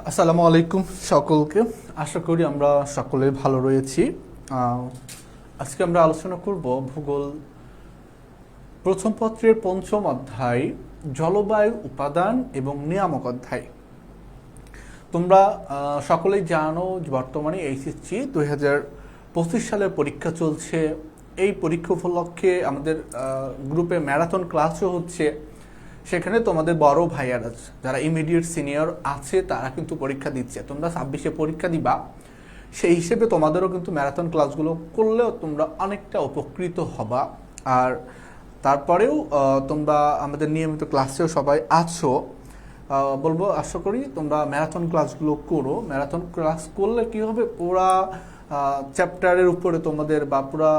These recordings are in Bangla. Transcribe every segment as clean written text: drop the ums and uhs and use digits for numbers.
আসসালামু আলাইকুম সকলকে। আশা করি আমরা সকলে ভালো রয়েছি। আজকে আমরা আলোচনা করব ভূগোল প্রথম পত্রের পঞ্চম অধ্যায় জলবায়ু উপাদান এবং নিয়ামক অধ্যায়। তোমরা সকলেই জানো যে বর্তমানে এইচএসসি 2025 সালের পরীক্ষা চলছে। এই পরীক্ষা উপলক্ষে আমাদের গ্রুপে ম্যারাথন ক্লাসও হচ্ছে। সেখানে তোমাদের বড় ভাইয়ারা যারা ইমিডিয়েট সিনিয়র আছে তারা কিন্তু পরীক্ষা দিচ্ছে। তোমরা 26-এ পরীক্ষা দিবা, সেই হিসেবে তোমাদেরও কিন্তু ম্যারাথন ক্লাসগুলো করলেও তোমরা অনেকটা উপকৃত হবা। আর তারপরেও তোমরা আমাদের নিয়মিত ক্লাসেও সবাই আছো, বলবো আশা করি তোমরা ম্যারাথন ক্লাসগুলো করো। ম্যারাথন ক্লাস করলে কী হবে, পুরা চ্যাপ্টারের উপরে তোমাদের বা পুরা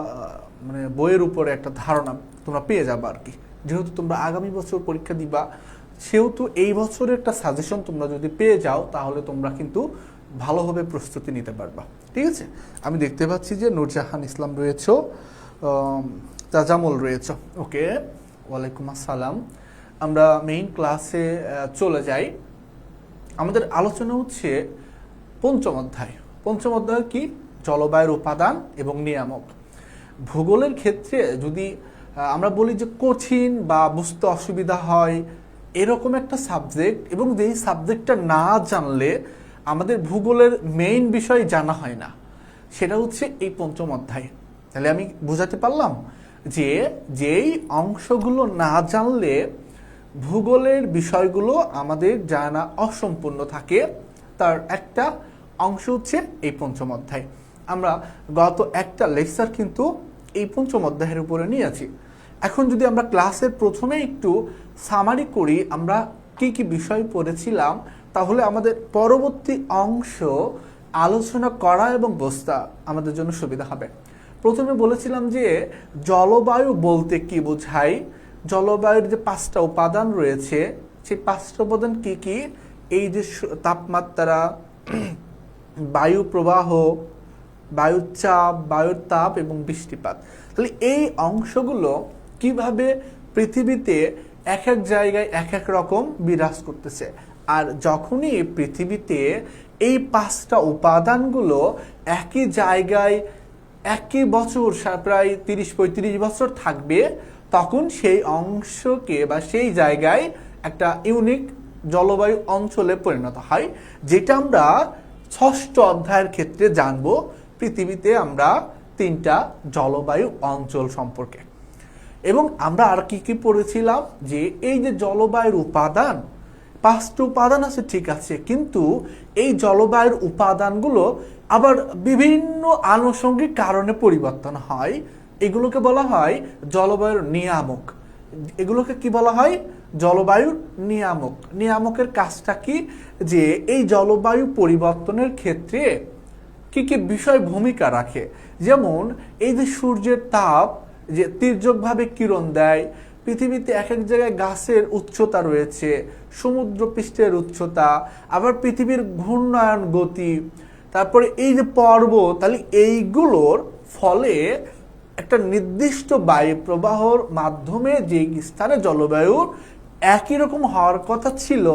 মানে বইয়ের উপরে একটা ধারণা তোমরা পেয়ে যাবে আর কি। যেহেতু তোমরা আগামী বছর পরীক্ষা দিবা, সেহেতু এই বছরের একটা সাজেশন তোমরা যদি পেয়ে যাও তাহলে তোমরা কিন্তু ভালোভাবে প্রস্তুতি নিতে পারবা। ঠিক আছে, আমি দেখতে পাচ্ছি যে নূরজাহান ইসলাম রয়েছে, তাজামুল রয়েছে। ওকে, ওয়ালাইকুম আসসালাম। আমরা মেইন ক্লাসে চলে যাই। আমাদের আলোচনা হচ্ছে পঞ্চম অধ্যায়। পঞ্চম অধ্যায় কি? জলবায়ুর উপাদান এবং নিয়ামক। ভূগোলের ক্ষেত্রে যদি আমরা বলি যে কঠিন বা বুঝতে অসুবিধা হয় এরকম একটা সাবজেক্ট, এবং যেই সাবজেক্টটা না জানলে আমাদের ভূগোলের মেইন বিষয় জানা হয় না, সেটা হচ্ছে এই পঞ্চম অধ্যায়। তাহলে আমি বোঝাতে পারলাম যে যেই অংশগুলো না জানলে ভূগোলের বিষয়গুলো আমাদের জানা অসম্পূর্ণ থাকে, তার একটা অংশ হচ্ছে এই পঞ্চম অধ্যায়। আমরা গত একটা লেকচার কিন্তু এই পঞ্চম অধ্যায়ের উপরে নিয়েছি। এখন যদি আমরা ক্লাসের প্রথমে একটু সামারি করি আমরা কি কি বিষয় পড়েছিলাম, তাহলে আমাদের পরবর্তী অংশ আলোচনা করা এবং বুঝতে আমাদের জন্য সুবিধা হবে। প্রথমে বলেছিলাম যে জলবায়ু বলতে কি বোঝায়, জলবায়ুর যে 5টা উপাদান রয়েছে সেই 5টা উপাদান কি কি, এই যে তাপমাত্রা, বায়ু প্রবাহ, বায়ুর চাপ, বায়ুর তাপ এবং বৃষ্টিপাত। তাহলে এই অংশগুলো কিভাবে পৃথিবীতে এক এক জায়গায় এক এক রকম বিরাজ করতেছে। আর যখনই পৃথিবীতে এই 5টা উপাদানগুলো একই জায়গায় একই বছর প্রায় 30-35 বছর থাকবে, তখন সেই অংশকে বা সেই জায়গায় একটা ইউনিক জলবায়ু অঞ্চলে পরিণত হয়, যেটা আমরা 6ষ্ঠ অধ্যায়ের ক্ষেত্রে জানবো। পৃথিবীতে আমরা 3টা জলবায়ু অঞ্চল সম্পর্কে, এবং আমরা আর কি কি পড়েছিলাম যে এই যে জলবায়ুর উপাদান, 5টা উপাদান আছে ঠিক আছে, কিন্তু এই জলবায়ুর উপাদানগুলো আবার বিভিন্ন আনুষঙ্গিক কারণে পরিবর্তন হয়। এগুলোকে বলা হয় জলবায়ুর নিয়ামক। এগুলোকে কি বলা হয়? জলবায়ুর নিয়ামক। নিয়ামকের কাজটা কি, যে এই জলবায়ু পরিবর্তনের ক্ষেত্রে কি কি বিষয় ভূমিকা রাখে। যেমন এই যে সূর্যের তাপ যে তির্যকভাবে কিরণ দেয়, পৃথিবীতে এক এক জায়গায় গাছের উচ্চতা রয়েছে, সমুদ্র পৃষ্ঠের উচ্চতা, আবার পৃথিবীর ঘূর্ণায়ন গতি, তারপরে এই যে পর্বত, তাহলে এইগুলোর ফলে একটা নির্দিষ্ট বায়ু প্রবাহর মাধ্যমে যে স্থানে জলবায়ুর একই রকম হওয়ার কথা ছিল,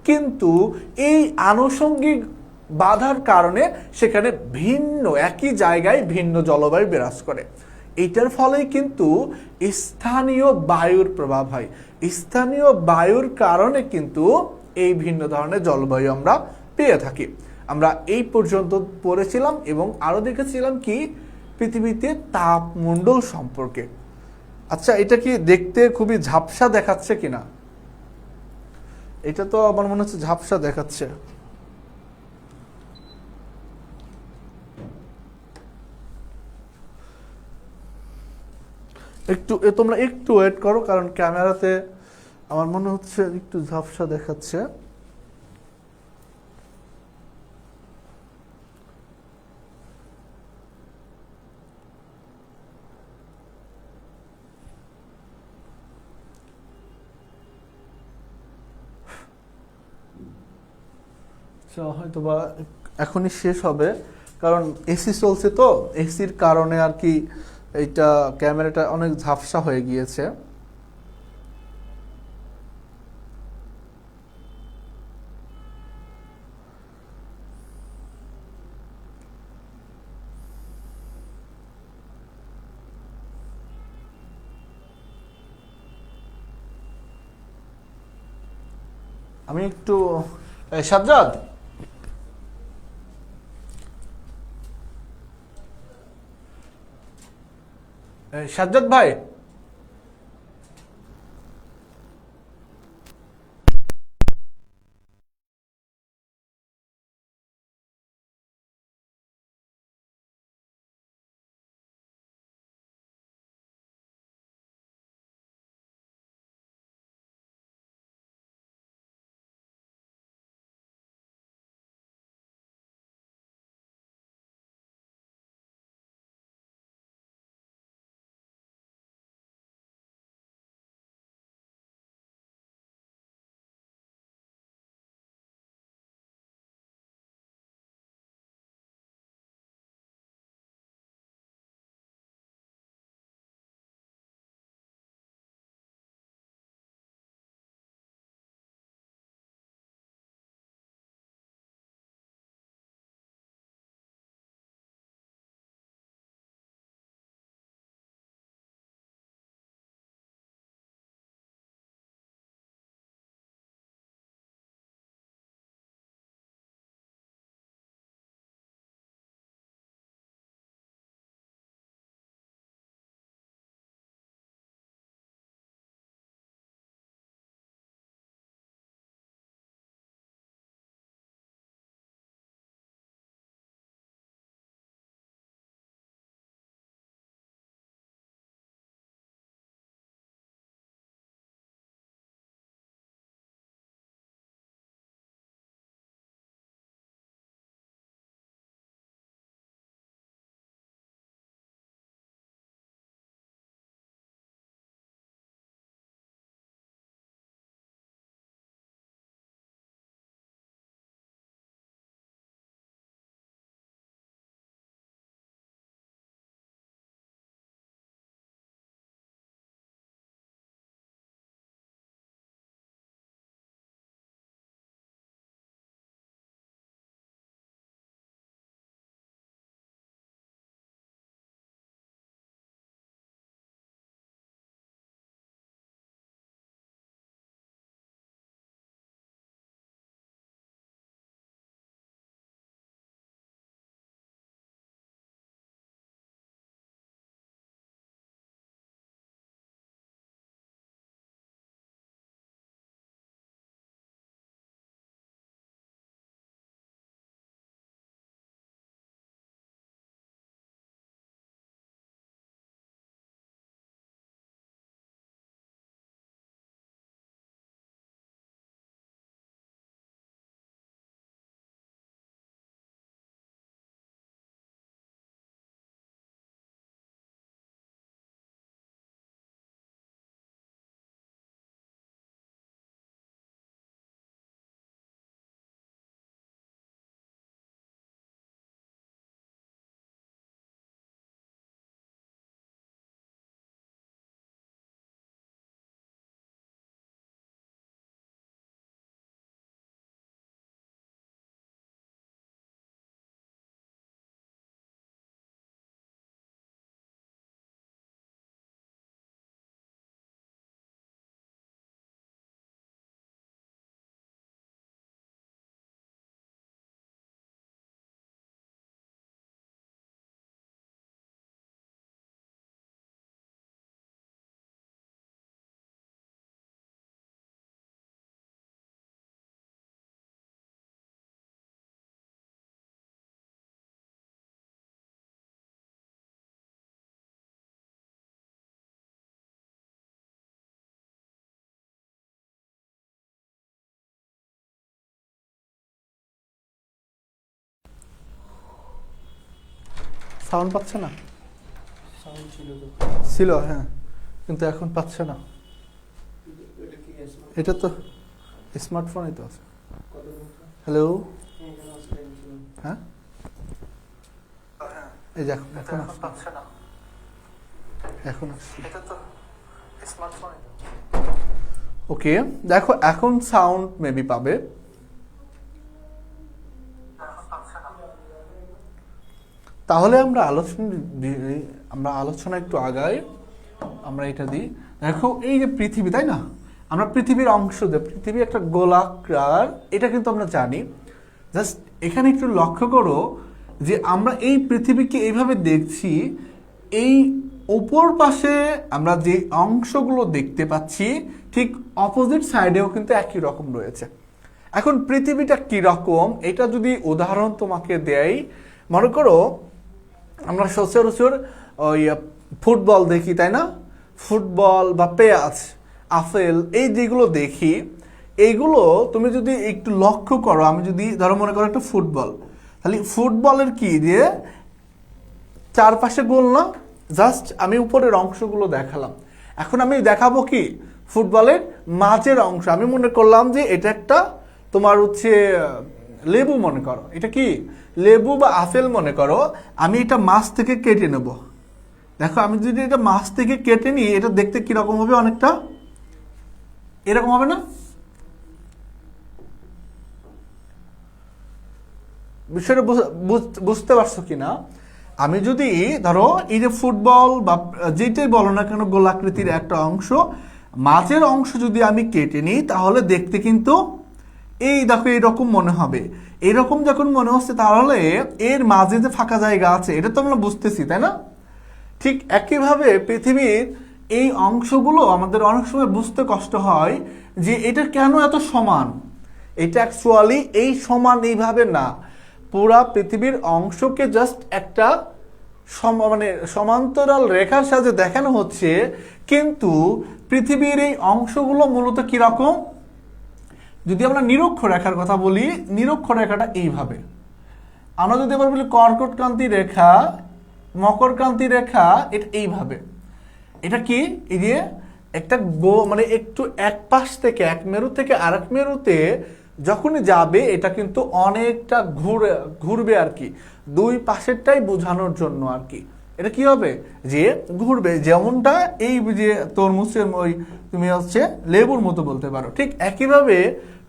কিন্তু এই আনুষঙ্গিক বাধার কারণে সেখানে ভিন্ন একই জায়গায় ভিন্ন জলবায়ু বিরাজ করে। এইটার ফলেই কিন্তু স্থানীয় বায়ুর প্রভাব হয়। স্থানীয় বায়ুর কারণে কিন্তু এই ভিন্ন ধরনের জলবায়ু আমরা পেয়ে থাকি। আমরা এই পর্যন্ত পড়েছিলাম এবং আরো দেখেছিলাম কি পৃথিবীতে তাপমণ্ডল সম্পর্কে। আচ্ছা, এটা কি দেখতে খুবই ঝাপসা দেখাচ্ছে কিনা? এটা তো আমার মনে হচ্ছে ঝাপসা দেখাচ্ছে। একটু তোমরা একটু ওয়েট করো, কারণ ক্যামেরাতে আমার মনে হচ্ছে একটু ঝাপসা দেখাচ্ছে। হয়তো বা এখনই শেষ হবে, কারণ এসি চলছে তো, এসির কারণে আর কি এইটা ক্যামেরাটা অনেক ঝাপসা হয়ে গিয়েছে। আমি একটু সাজ্জাদ, সাজ্জাদ ভাই, সাউন্ড পাচ্ছে না? সাউন্ড ছিল তো, ছিল, হ্যাঁ, কিন্তু এখন পাচ্ছে না। এটা কি স্মার্ট? এটা তো স্মার্টফোনই তো আছে। কত টাকা? হ্যালো, হ্যাঁ, এখানে আসলে ছিল। হ্যাঁ, এই যে এখন এখন আসছে। পাচ্ছে না। এখন আসছে। এটা তো স্মার্টফোনে। ওকে, দেখো এখন সাউন্ড মেবি পাবে। তাহলে আমরা আলোচনা একটু আগাই। আমরা এটা দিই। দেখো এই যে পৃথিবী, তাই না, আমরা পৃথিবীর অংশ যে পৃথিবী একটা গোলাকার, এটা কিন্তু আমরা জানি। জাস্ট এখানে একটু লক্ষ্য করো যে আমরা এই পৃথিবীকে এইভাবে দেখছি, এই উপর পাশে আমরা যে অংশগুলো দেখতে পাচ্ছি ঠিক অপোজিট সাইডেও কিন্তু একই রকম রয়েছে। এখন পৃথিবীটা কি রকম এটা যদি উদাহরণ তোমাকে দেয়, মনে করো আমরা সচরাচর ওই ফুটবল দেখি, তাই না? ফুটবল বা পেঁয়াজ, আপেল, এই যেগুলো দেখি, এইগুলো তুমি যদি একটু লক্ষ্য করো, আমি যদি ধরো মনে করো একটা ফুটবল, তাহলে ফুটবলের কি যে চারপাশে গোল না, জাস্ট আমি উপরের অংশগুলো দেখালাম। এখন আমি দেখাবো কি ফুটবলের মাঝের অংশ। আমি মনে করলাম যে এটা একটা তোমার হচ্ছে লেবু, মনে করো এটা কি লেবু বা আপেল মনে করো, আমি এটা মাছ থেকে কেটে নেব। দেখো আমি যদি এটা মাছ থেকে কেটে নিই, এটা দেখতে কিরকম হবে? অনেকটা এরকম হবে না? বিষয়টা বুঝতে পারছো কিনা? আমি যদি ধরো এই যে ফুটবল বা যেটাই বলো না কেন গোলাকৃতির একটা অংশ, মাঝের অংশ যদি আমি কেটে নিই তাহলে দেখতে কিন্তু এই দেখো এরকম মনে হবে। এরকম যখন মনে হচ্ছে তাহলে এর মাঝে যে ফাঁকা জায়গা আছে এটা তো আমরা বুঝতেছি, তাই না? ঠিক একইভাবে পৃথিবীর এই অংশগুলো আমাদের অনেক সময় বুঝতে কষ্ট হয় যে এটা কেন এত সমান। এটা অ্যাকচুয়ালি এই সমান এইভাবে না, পুরা পৃথিবীর অংশকে জাস্ট একটা মানে সমান্তরাল রেখার সাথে দেখানো হচ্ছে, কিন্তু পৃথিবীর এই অংশগুলো মূলত কিরকম? যদি আমরা নিরক্ষরেখার কথা বলি, নিরক্ষরেখাটা এইভাবে। আমরা যদি আবার বলি কর্কটক্রান্তি রেখা, মকরক্রান্তি রেখা, এটা এইভাবে। এটা কি এই যে একটা মানে একটু এক পাশ থেকে এক মেরু থেকে আরেক মেরুতে যখনই যাবে এটা কিন্তু অনেকটা ঘুরবে আর কি, দুই পাশেরটাই বোঝানোর জন্য আর কি। এটা কি হবে? যে ঘুরবে, যেমনটা এই যে তরমুজের ওই তুমি হচ্ছে লেবুর মতো বলতে পারো। ঠিক একইভাবে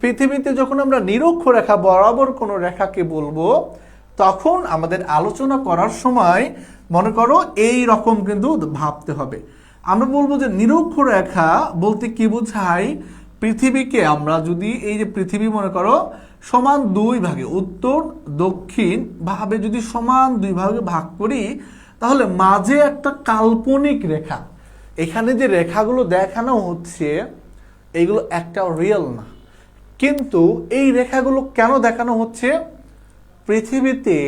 পৃথিবীতে যখন আমরা নিরক্ষরেখা বরাবর কোনো রেখাকে বলবো, তখন আমাদের আলোচনা করার সময় মনে করো এই রকম কিন্তু ভাবতে হবে। আমরা বলবো যে নিরক্ষরেখা বলতে কি বোঝায়? পৃথিবীকে আমরা যদি এই যে পৃথিবী মনে করো সমান দুই ভাগে, উত্তর দক্ষিণ ভাবে যদি সমান দুই ভাগে ভাগ করি, তাহলে মাঝে একটা কাল্পনিক রেখা, এখানে যে রেখাগুলো দেখানো হচ্ছে এইগুলো একটা রিয়েল না। কিন্তু এই রেখাগুলো কেন দেখানো হচ্ছে? পৃথিবীতে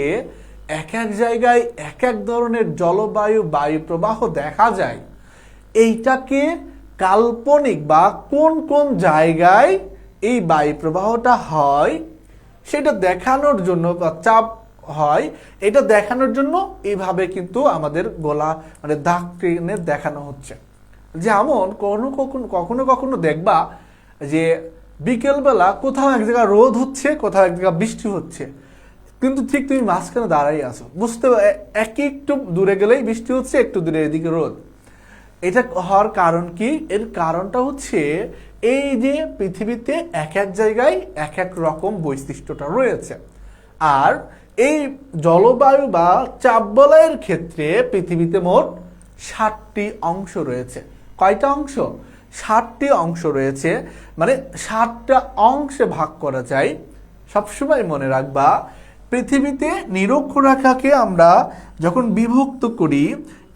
এক এক জায়গায় এক এক ধরনের জলবায়ু, বায়ু প্রবাহ দেখা যায়। এইটাকে কাল্পনিক বা কোন কোন জায়গায় এই বায়ু প্রবাহটা হয় সেটা দেখানোর জন্য, বা চাপ হয় এটা দেখানোর জন্য এইভাবে কিন্তু আমাদের গোলা মানে দাগ টেনে দেখানো হচ্ছে। যেমন কখনো কখনো দেখবা যে বিকেলবেলা কোথাও এক জায়গায় রোদ হচ্ছে, কোথাও এক জায়গায় বৃষ্টি হচ্ছে, কিন্তু ঠিক তুমি মাঝখানে দাঁড়াই আছো, বুঝতে একটু দূরে গেলেই বৃষ্টি হচ্ছে, একটু দূরে এদিকে রোদ। এটা হওয়ার কারণ কি? এর কারণটা হচ্ছে এই যে পৃথিবীতে এক এক জায়গায় এক এক রকম বৈশিষ্ট্যটা রয়েছে। আর এই জলবায়ু বা চাপ বলয়ের ক্ষেত্রে পৃথিবীতে মোট 7টি অংশ রয়েছে। কয়টা অংশ? 7টি অংশ রয়েছে, মানে 7টা অংশে ভাগ করা যায়। সবসময় মনে রাখবা পৃথিবীতে নিরক্ষরেখাকে আমরা যখন বিভক্ত করি,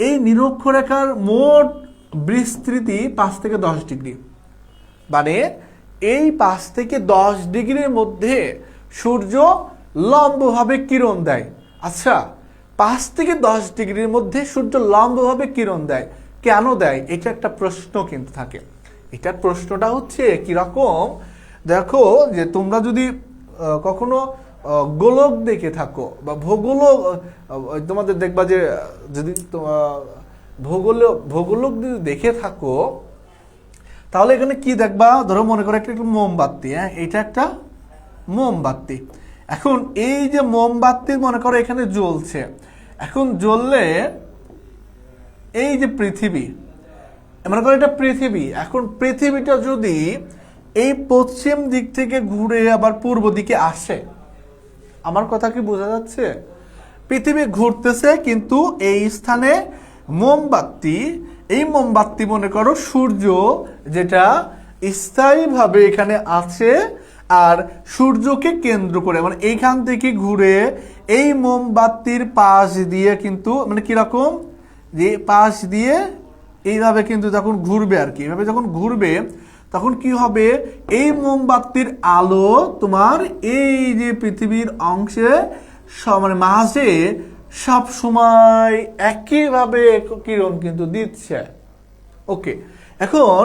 এই নিরক্ষরেখার মোট বিস্তৃতি 5 থেকে 10 ডিগ্রি, মানে এই 5 থেকে 10 ডিগ্রির মধ্যে সূর্য লম্বভাবে কিরণ দেয়। আচ্ছা, 5 থেকে 10 ডিগ্রির মধ্যে সূর্য লম্বভাবে কিরণ দেয়, কেন দেয়? এটা একটা প্রশ্ন কিন্তু থাকে। এটার প্রশ্নটা হচ্ছে কিরকম? দেখো যে তোমরা যদি কখনো গোলক দেখে থাকো বা ভূগোলক, তোমাদের দেখবা যে যদি ভূগোলক যদি দেখে থাকো তাহলে এখানে কি দেখবা? ধরো মনে করো একটা মোমবাতি, হ্যাঁ এটা একটা মোমবাতি। এখন এই যে মোমবাতি মনে করো এখানে জ্বলছে, এখন জ্বললে এই যে পৃথিবী, মনে করো এটা পৃথিবী, এখন পৃথিবীটা যদি এই পশ্চিম দিক থেকে ঘুরে আবার পূর্ব দিকে আসে, আমার কথা কি বোঝা যাচ্ছে? পৃথিবী ঘুরতেছে কিন্তু এই স্থানে মোমবাতি, এই মোমবাতি মনে করো সূর্য যেটা স্থায়ীভাবে এখানে আছে, আর সূর্যকে কেন্দ্র করে মানে এইখান থেকে ঘুরে এই মোমবাতির পাশ দিয়ে কিন্তু মানে কিরকম যে পাশ দিয়ে এইভাবে কিন্তু যখন ঘুরবে আর কি, এইভাবে যখন ঘুরবে তখন কি হবে, এই মোমবাতির আলো তোমার এই যে পৃথিবীর অংশে মানে মাঝে সব সময় একইভাবে কিরণ কিন্তু দিচ্ছে। ওকে, এখন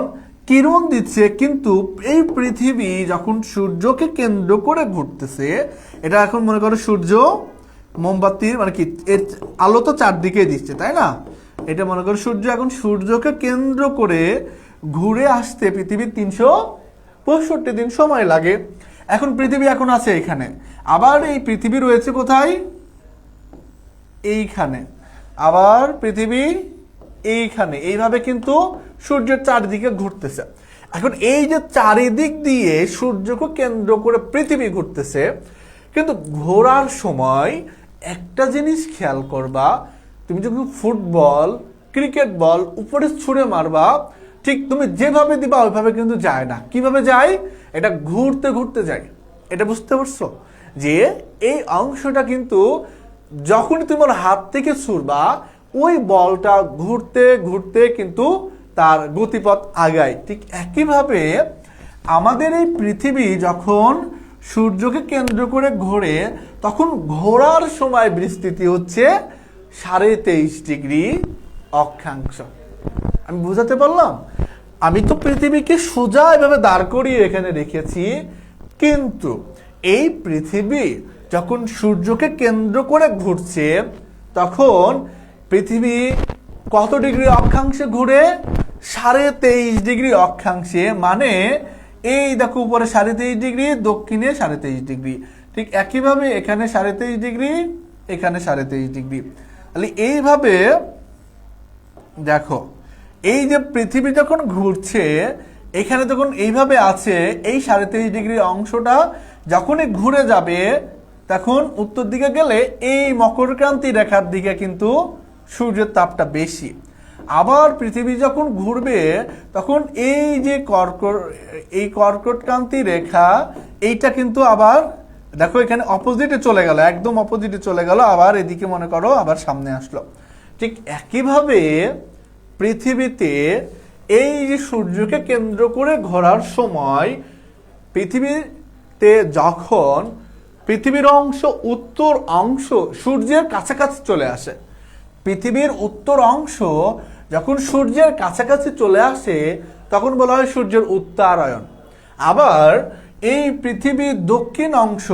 কিরণ দিচ্ছে, কিন্তু এই পৃথিবী যখন সূর্যকে কেন্দ্র করে ঘুরতেছে, এটা এখন মনে করো সূর্য মোমবাতির মানে কি এর আলো তো চারদিকে দিচ্ছে তাই না, এটা মনে করো সূর্য এখন সূর্যকে কেন্দ্র করে ঘুরে আসতে পৃথিবীর 365 দিন সময় লাগে। এখন পৃথিবী এখন আছে এখানে, আবার এই পৃথিবী রয়েছে কোথায়, এইখানে, আবার পৃথিবী এইখানে, এইভাবে কিন্তু সূর্যের চারিদিকে ঘুরতেছে। এখন এই যে চারিদিক দিয়ে সূর্যকে কেন্দ্র করে পৃথিবী ঘুরতেছে, কিন্তু ঘোরার সময় একটা জিনিস খেয়াল করবা, তুমি যখন ফুটবল ক্রিকেট বল উপরে ছুঁড়ে মারবা, ঠিক তুমি যেভাবে দিবা ওইভাবে কিন্তু যায় না। কিভাবে যায়, এটা ঘুরতে ঘুরতে যায়। এটা বুঝতে পারছো যে এই অংশটা কিন্তু যখনই তোমার হাত থেকে ছুড়বা ওই বলটা ঘুরতে ঘুরতে কিন্তু তার গতিপথ আগায়। ঠিক একইভাবে আমাদের এই পৃথিবী যখন সূর্যকে কেন্দ্র করে ঘোরে, তখন ঘোরার সময় বিস্তৃতি হচ্ছে 23.5 ডিগ্রি অক্ষাংশ। আমি বুঝাতে পারলাম? আমি তো পৃথিবীকে সোজা এভাবে দাঁড় করিয়ে এখানে রেখেছি, কিন্তু এই পৃথিবী যখন সূর্যকে কেন্দ্র করে ঘুরছে তখন পৃথিবী কত ডিগ্রি অক্ষাংশে ঘুরে, 23.5 ডিগ্রি অক্ষাংশে। মানে এই দেখো উপরে 23.5 ডিগ্রি, দক্ষিণে 23.5 ডিগ্রি। ঠিক একইভাবে এখানে 23.5 ডিগ্রি, এখানে 23.5 ডিগ্রি। তাহলে এইভাবে দেখো, এই যে পৃথিবী যখন ঘুরছে এখানে তখন এইভাবে আছে, এই 23.5 ডিগ্রি অংশটা যখনই ঘুরে যাবে তখন উত্তর দিকে গেলে এই মকরক্রান্তি রেখার দিকে কিন্তু সূর্যের তাপটা বেশি। আবার পৃথিবী যখন ঘুরবে তখন এই যে কর্কটক্রান্তি রেখা, এইটা কিন্তু আবার দেখো এখানে অপোজিটে চলে গেল, একদম অপোজিটে চলে গেল, আবার এদিকে মনে করো আবার সামনে আসলো। ঠিক একইভাবে পৃথিবীতে এই যে সূর্যকে কেন্দ্র করে ঘোরার সময় পৃথিবীতে যখন পৃথিবীর অংশ উত্তর অংশ সূর্যের কাছাকাছি চলে আসে, পৃথিবীর উত্তর অংশ যখন সূর্যের কাছাকাছি চলে আসে তখন বলা হয় সূর্যের উত্তরায়ণ। আবার এই পৃথিবীর দক্ষিণ অংশ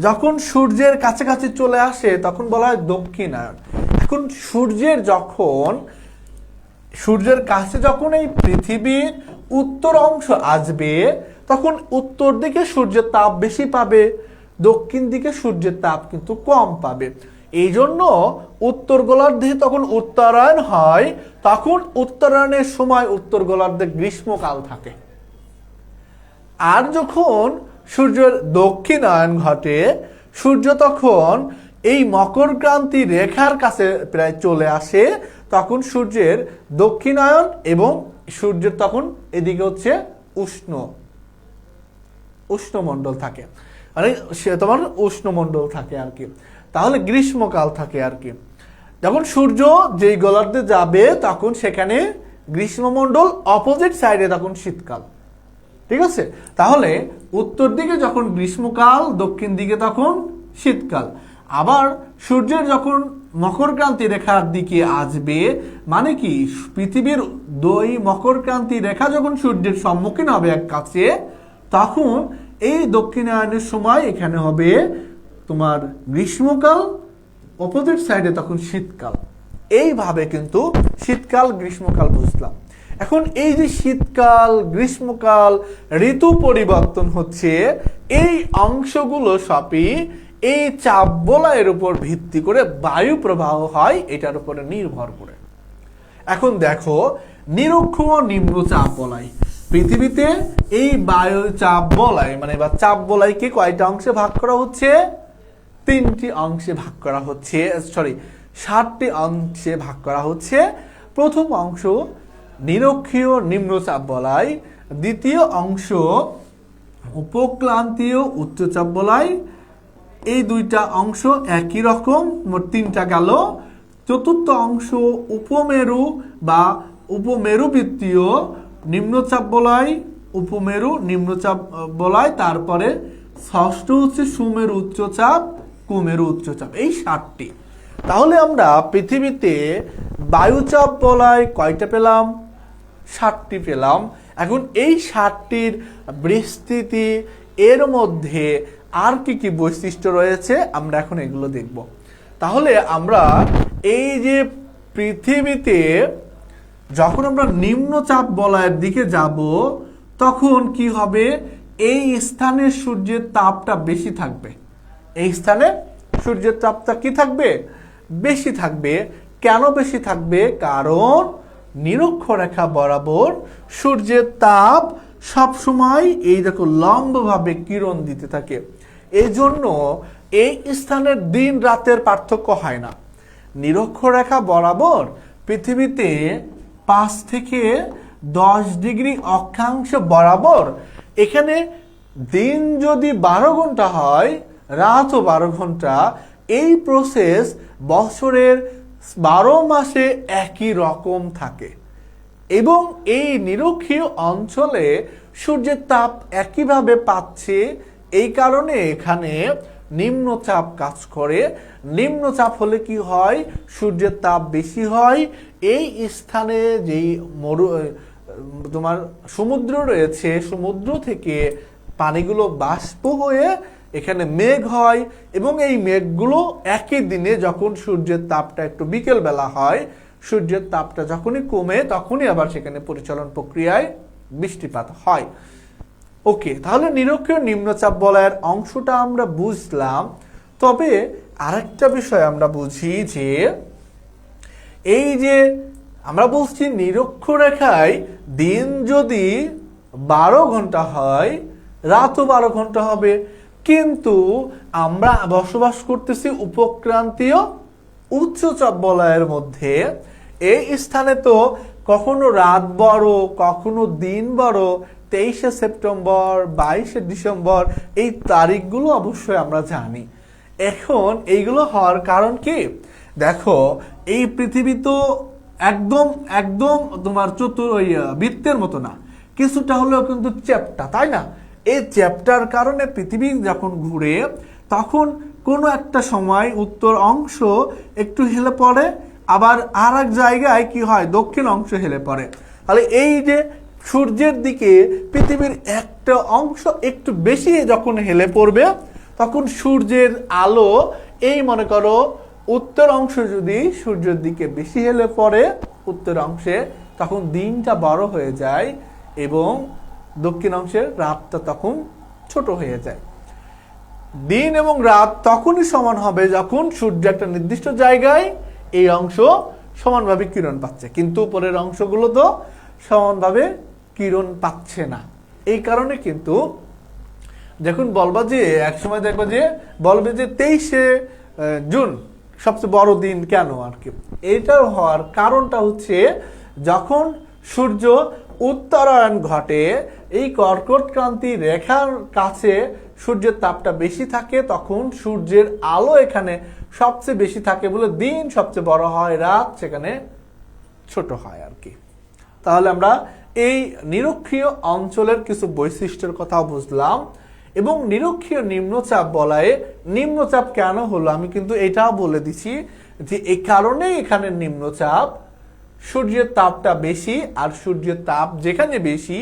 যখন সূর্যের কাছাকাছি চলে আসে তখন বলা হয় দক্ষিণায়ন। এখন সূর্যের কাছে যখন এই পৃথিবীর উত্তর অংশ আসবে তখন উত্তর দিকে সূর্যের তাপ বেশি পাবে, দক্ষিণ দিকে সূর্যের তাপ কিন্তু কম পাবে। এই জন্য উত্তর গোলার্ধে তখন উত্তরায়ণ হয়, তখন উত্তরায়ণের সময় উত্তর গোলার্ধে গ্রীষ্মকাল থাকে। আর যখন সূর্যের দক্ষিণায়ন ঘটে, সূর্য তখন এই মকরক্রান্তি রেখার কাছে প্রায় চলে আসে, তখন সূর্যের দক্ষিণায়ন এবং সূর্যের তখন এদিকে হচ্ছে উষ্ণমণ্ডল থাকে, মানে সে তোমার উষ্ণমণ্ডল থাকে আর কি। তাহলে গ্রীষ্মকাল থাকে আর কি। যখন সূর্য যেই গোলার্ধে যাবে তখন সেখানে গ্রীষ্মমণ্ডল, অপোজিট সাইডে তখন শীতকাল। ঠিক আছে, তাহলে উত্তর দিকে যখন গ্রীষ্মকাল, দক্ষিণ দিকে তখন শীতকাল। আবার সূর্যের যখন মকরক্রান্তি রেখার দিকে আসবে, মানে কি পৃথিবীর দুই মকরক্রান্তি রেখা যখন সূর্যের সম্মুখীন হবে এক কাছে, তখন এই দক্ষিণায়নের সময় এখানে হবে তোমার গ্রীষ্মকাল, অপোজিট সাইডে তখন শীতকাল। এইভাবে কিন্তু শীতকাল গ্রীষ্মকাল বুঝলাম। এখন এই যে শীতকাল গ্রীষ্মকাল ঋতু পরিবর্তন হচ্ছে, এই অংশগুলো সবই এই চাপ বলয়ের উপর ভিত্তি করে বায়ু প্রবাহ হয়, এটার উপরে নির্ভর করে। এখন দেখো নিরক্ষীয় নিম্ন চাপ বলয়, পৃথিবীতে এই বায়ু চাপ বলয় মানে বা চাপ বলয়কে কয়টা অংশে ভাগ করা হচ্ছে, 3টি অংশে ভাগ করা হচ্ছে, 7টি অংশে ভাগ করা হচ্ছে। প্রথম অংশ নিরক্ষীয় নিম্নচাপ বলয়, দ্বিতীয় অংশ উপক্রান্তীয় উচ্চচাপ বলয়। এই দুইটা অংশ একই রকম, মোট তিনটা গেল। চতুর্থ অংশ উপমেরু বা উপমেরুবৃত্তীয় নিম্নচাপ বলয়, উপমেরু নিম্নচাপ বলয়। তারপরে ষষ্ঠ হচ্ছে সুমেরু উচ্চচাপ, কুমেরু উচ্চচাপ। এই 7টি। তাহলে আমরা পৃথিবীতে বায়ুচাপ বলয় কয়টা পেলাম? 7টি পেলাম। এখন এই 7টির বিস্তৃতি, এর মধ্যে আর কি কি বৈশিষ্ট্য রয়েছে আমরা এখন এগুলো দেখব। তাহলে আমরা এই যে পৃথিবীতে যখন আমরা নিম্নচাপ বলয়ের দিকে যাব তখন কি হবে? এই স্থানে সূর্যের তাপটা বেশি থাকবে। এই স্থানে সূর্যের তাপটা কি থাকবে? বেশি থাকবে। কেন বেশি থাকবে? কারণ নিরক্ষরেখা বরাবর সূর্যের তাপ সবসময় এই দেখো লম্বভাবে কিরণ দিতে থাকে। এই জন্য এই স্থানের দিন রাতের পার্থক্য হয় না। নিরক্ষরেখা বরাবর পৃথিবীতে 5 থেকে 10 ডিগ্রি অক্ষাংশ বরাবর এখানে দিন যদি 12 ঘন্টা হয়, রাতও 12 ঘন্টা। এই প্রসেস বছরের 12 মাসে একই রকম থাকে এবং এই নিরক্ষীয় অঞ্চলে সূর্যের তাপ একইভাবে পাচ্ছে। এই কারণে এখানে নিম্নচাপ কাজ করে। নিম্নচাপ হলে কি হয়? সূর্যের তাপ বেশি হয়। এই স্থানে যেই তোমার সমুদ্র রয়েছে, সমুদ্র থেকে পানিগুলো বাষ্প হয়ে এখানে মেঘ হয় এবং এই মেঘগুলো একই দিনে যখন সূর্যের তাপটা একটু বিকেল বেলা হয়, সূর্যের তাপটা যখনই কমে তখনই আবার সেখানে পরিচালন প্রক্রিয়ায় বৃষ্টিপাত হয়। ওকে, তাহলে নিরক্ষীয় নিম্নচাপ বলয়ের অংশটা আমরা বুঝলাম। তবে আরেকটা বিষয় আমরা বুঝি যে এই যে আমরা বলছি নিরক্ষরেখায় দিন যদি 12 ঘন্টা হয়, রাতও 12 ঘন্টা হবে, কিন্তু আমরা বসবাস করতেছি উপক্রান্তীয় উচ্চচাপ বলয়ের মধ্যে। এই স্থানে তো কখনো রাত বড়, কখনো দিন বড়। 23শে সেপ্টেম্বর, 22শে ডিসেম্বর এই তারিখগুলো অবশ্যই আমরা জানি। এখন এইগুলো হওয়ার কারণ কি? দেখো, এই পৃথিবী তো একদম একদম তোমার বৃত্তের মতো না, কিছুটা হলেও কিন্তু চ্যাপ্টা, তাই না? এই চ্যাপ্টার কারণে পৃথিবী যখন ঘুরে তখন কোনো একটা সময় উত্তর অংশ একটু হেলে পড়ে, আবার আর এক জায়গায় কি হয়? দক্ষিণ অংশ হেলে পড়ে। তাহলে এই যে সূর্যের দিকে পৃথিবীর একটা অংশ একটু বেশি যখন হেলে পড়বে তখন সূর্যের আলো, এই মনে করো উত্তর অংশ যদি সূর্যের দিকে বেশি হেলে পড়ে উত্তর অংশে, তখন দিনটা বড় হয়ে যায় এবং দক্ষিণ অংশের রাতটা তখন ছোট হয়ে যায়। দিন এবং রাত তখনই সমান হবে যখন সূর্য একটা নির্দিষ্ট জায়গায় এই অংশ সমানভাবে কিরণ পাচ্ছে, কিন্তু উপরের অংশগুলো তো সমানভাবে কিরণ পাচ্ছে না। এই কারণে কিন্তু যখন বলবা যে একসময় দেখবা যে বলবে যে 23শে জুন সবচেয়ে বড় দিন কেন আর কি, এইটার হওয়ার কারণটা হচ্ছে যখন সূর্য উত্তরায়ণ ঘটে, এই কর্কট ক্রান্তি রেখার কাছে সূর্যের তাপটা বেশি থাকে, তখন সূর্যের আলো এখানে সবচেয়ে বেশি থাকে বলে দিন সবচেয়ে বড় হয়, রাত সেখানে ছোট হয় আর কি। তাহলে আমরা এই নিরক্ষীয় অঞ্চলের কিছু বৈশিষ্ট্যের কথা বুঝলাম এবং নিরক্ষীয় নিম্নচাপ বলয়ে নিম্নচাপ কেন হলো আমি কিন্তু এটাও বলে দিছি যে এই কারণে এখানে নিম্নচাপ, সূর্যের তাপটা বেশি, আর সূর্যের তাপ যেখানে বেশি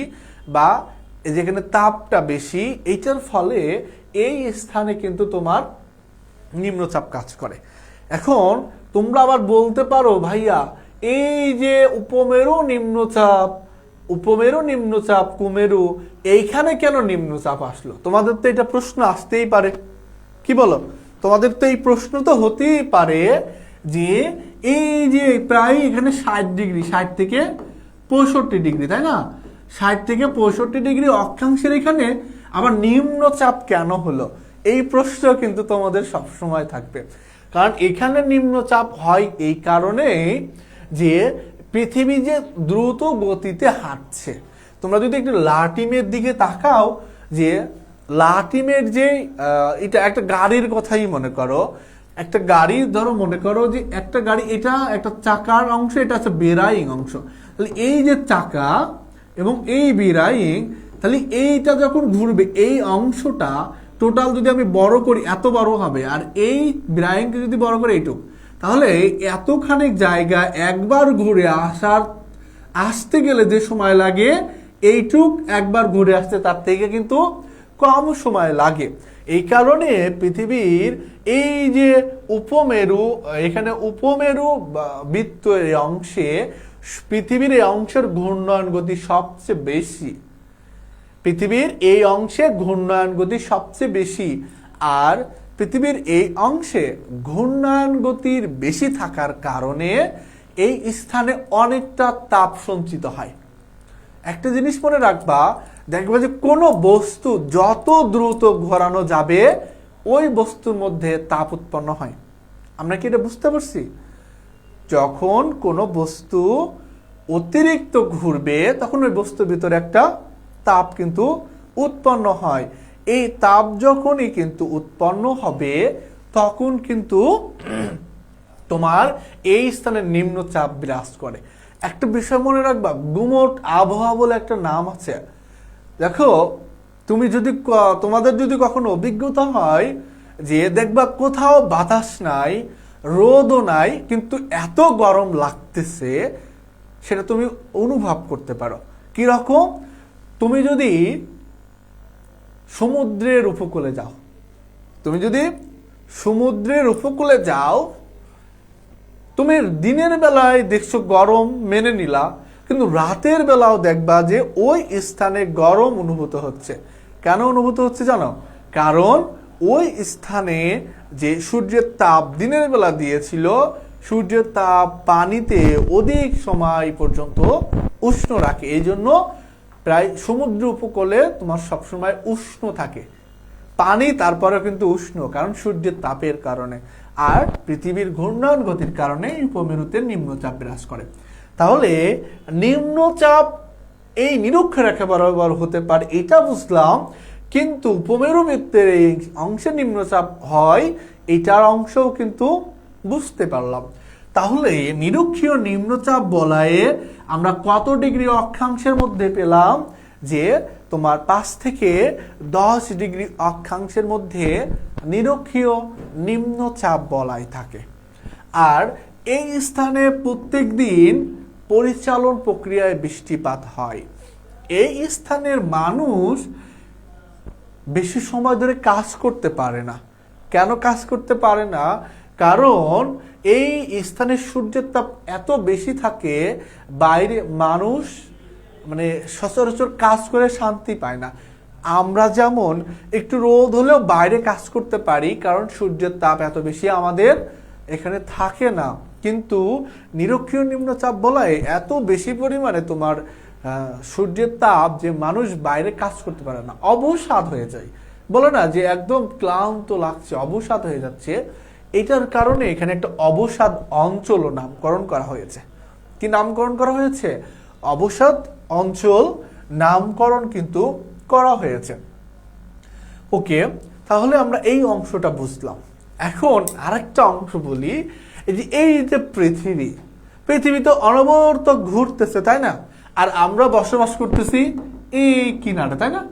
বা যেখানে তাপটা বেশি এইটার ফলে এই স্থানে কিন্তু তোমার নিম্নচাপ কাজ করে। এখন তোমরা আবার বলতে পারো ভাইয়া এই যে উপমেরু নিম্নচাপ কুমেরু, এইখানে কেন নিম্নচাপ আসলো? তোমাদের তো এটা প্রশ্ন আসতেই পারে, কি বলো? তোমাদের তো এই প্রশ্ন তো হতেই পারে যে এই যে প্রায় এখানে 60 ডিগ্রি, 60 থেকে 65 ডিগ্রি, তাই না? 60 থেকে 65 ডিগ্রি অক্ষাংশের এখানে আবার নিম্নচাপ কেন হলো? এই প্রশ্ন কিন্তু তোমাদের সবসময় থাকবে। কারণ এখানে নিম্নচাপ হয় এই কারণে যে পৃথিবী যে দ্রুত গতিতে হাঁটছে। তোমরা যদি একটু লাটিমের দিকে তাকাও, যে লাটিমের যে এটা একটা গাড়ির কথাই মনে করো, একটা গাড়ি ধরো, মনে করো যে একটা গাড়ি, এটা একটা চাকার অংশ, এটা হচ্ছে বেরাইং অংশ। তাহলে এই যে চাকা এবং এই বেরাইং, তাহলে এইটা যখন ঘুরবে এই অংশটা টোটাল যদি আমি বড় করি এত বড় হবে, আর এই বেরাইংকে যদি বড় করে এইটুক, তাহলে এতখানি জায়গা একবার ঘুরে আসতে গেলে যে সময় লাগে, এইটুক একবার ঘুরে আসতে তার থেকে কিন্তু কম সময় লাগে। এই কারণে পৃথিবীর এই যে উপমেরু, এখানে উপমেরু বৃত্তের এই অংশে পৃথিবীর এই অংশের ঘূর্ণয়ন গতি সবচেয়ে বেশি। পৃথিবীর এই অংশে ঘূর্ণয়ন গতি সবচেয়ে বেশি, আর পৃথিবীর এই অংশে ঘূর্ণয়ন গতির বেশি থাকার কারণে এই স্থানে অনেকটা তাপ সঞ্চিত হয়। একটা জিনিস মনে রাখবা, দেখবা যে কোনো বস্তু যত দ্রুত ঘোরানো যাবে ওই বস্তুর মধ্যে তাপ উৎপন্ন হয়। আমরা কি এটা বুঝতে পারছি? যখন কোনো বস্তু অতিরিক্ত ঘুরবে তখন ওই বস্তুর ভিতরে একটা তাপ কিন্তু উৎপন্ন হয়। এই তাপ যখনই কিন্তু উৎপন্ন হবে তখন কিন্তু তোমার এই স্থানে নিম্নচাপ বিরাজ করে। একটা বিষয় মনে রাখবা, গুমোট আবহাওয়া বলে একটা নাম আছে। দেখো, তোমাদের যদি কখনো অভিজ্ঞতা হয় যে দেখবা কোথাও বাতাস নাই, রোদও নাই, কিন্তু এত গরম লাগতেছে, সেটা তুমি অনুভব করতে পারো। কি রকম? তুমি যদি সমুদ্রের উপকূলে যাও, তুমি দিনের বেলায় দেখছো গরম, মেনে নিলা, কিন্তু রাতের বেলাও দেখবা যে ওই স্থানে গরম অনুভূত হচ্ছে। কেন অনুভূত হচ্ছে জানো? কারণ ওই স্থানে যে সূর্যের তাপ দিনের বেলা দিয়েছিল, সূর্যের তাপ পানিতে অধিক সময় পর্যন্ত উষ্ণ রাখে। এই জন্য প্রায় সমুদ্র উপকূলে তোমার সবসময় উষ্ণ থাকে পানি, তারপরে কিন্তু উষ্ণ, কারণ সূর্যের তাপের কারণে। আর পৃথিবীর ঘূর্ণয়ন গতির কারণে উপমেরুতে নিম্নচাপ বিরাজ করে। তাহলে নিম্নচাপ এই নিরক্ষরেখা বরাবর হতে পারে এটা বুঝলাম, কিন্তু উপমেরু বৃত্তের এই অংশে নিম্নচাপ হয় এটার অংশও কিন্তু বুঝতে পারলাম। তাহলে নিরক্ষীয় নিম্নচাপ বলয়ে আমরা কত ডিগ্রি অক্ষাংশের মধ্যে পেলাম? যে তোমার 5 থেকে 10 ডিগ্রি অক্ষাংশের মধ্যে নিরক্ষীয় নিম্নচাপ বলয় থাকে। আর এই স্থানে প্রত্যেক দিন পরিচালন প্রক্রিয়ায় বৃষ্টিপাত হয়। এই স্থানের মানুষ বেশি সময় ধরে কাজ করতে পারে না। কেন কাজ করতে পারে না? কারণ এই স্থানে সূর্যের তাপ এত বেশি থাকে, বাইরে মানুষ মানে সচরাচর কাজ করে শান্তি পায় না। আমরা যেমন একটু রোদ হলেও বাইরে কাজ করতে পারি, কারণ সূর্যের তাপ এত বেশি আমাদের এখানে থাকে না। কিন্তু নিরক্ষীয় নিম্নচাপ বলয়ে এত বেশি পরিমাণে তোমার সূর্যের তাপ যে মানুষ বাইরে কাজ করতে পারে না, অবসাদ হয়ে যায়। বলে না যে একদম ক্লান্ত লাগছে, অবসাদ হয়ে যাচ্ছে। এটার কারণে এখানে একটা অবসাদ অঞ্চল নামকরণ করা হয়েছে। কি নামকরণ করা হয়েছে? অবসাদ অঞ্চল নামকরণ কিন্তু করা হয়েছে। ওকে, তাহলে আমরা এই অংশটা বুঝলাম। এখন আরেকটা অংশ বলি, এই যে পৃথিবী তো অনবরত ঘুরতেছে, তাই না? আর আমরা বসবাস করতেছি এই কিনারে, তাই না?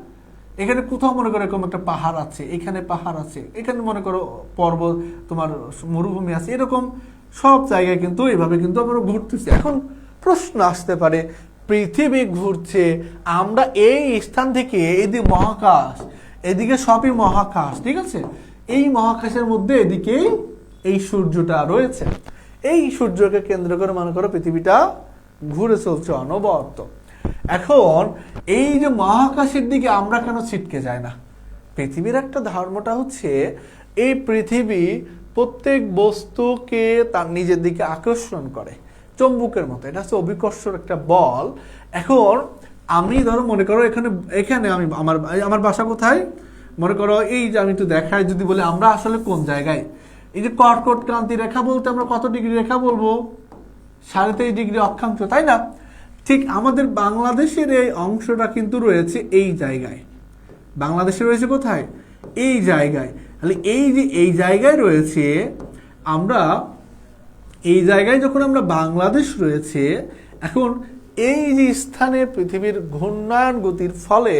এখানে কোথাও মনে করো এরকম একটা পাহাড় আছে, এখানে পাহাড় আছে, এখানে মনে করো পর্বত, তোমার মরুভূমি আছে, এরকম সব জায়গায় কিন্তু এইভাবে কিন্তু আমরা ঘুরতেছি। এখন প্রশ্ন আসতে পারে, পৃথিবী ঘুরছে, আমরা এই স্থান থেকে এদিকে মহাকাশ, এদিকে সবই মহাকাশ, ঠিক আছে? এই মহাকাশের মধ্যে এদিকে এই সূর্যটা রয়েছে। এই সূর্যকে কেন্দ্র করে মনে করো পৃথিবীটা ঘুরে চলছে অনবরত। এখন এই যে মহাকাশের দিকে আমরা কেন ছিটকে যাই না? পৃথিবীর একটা ধর্মটা হচ্ছে এই পৃথিবী প্রত্যেক বস্তুকে তার নিজের দিকে আকর্ষণ করে চুম্বকের মতো। এটা হচ্ছে অভিকর্ষর একটা বল। এখন আমি ধরো মনে করো এখানে আমি আমার বাসা কোথায়, মনে করো এই যে আমি একটু দেখাই, যদি বলি আমরা আসলে কোন জায়গায়, এই যে কর্কট ক্রান্তি রেখা বলতে আমরা কত ডিগ্রি রেখা বলবো? ডিগ্রি অক্ষাংশ, তাই না? ঠিক আমাদের বাংলাদেশের এই অংশটা কিন্তু রয়েছে এই জায়গায়। বাংলাদেশে রয়েছে কোথায়? এই জায়গায়। তাহলে এই যে এই জায়গায় রয়েছে, আমরা এই জায়গায় যখন আমরা বাংলাদেশ রয়েছে, এখন এই যে স্থানে পৃথিবীর ঘূর্ণায়ন গতির ফলে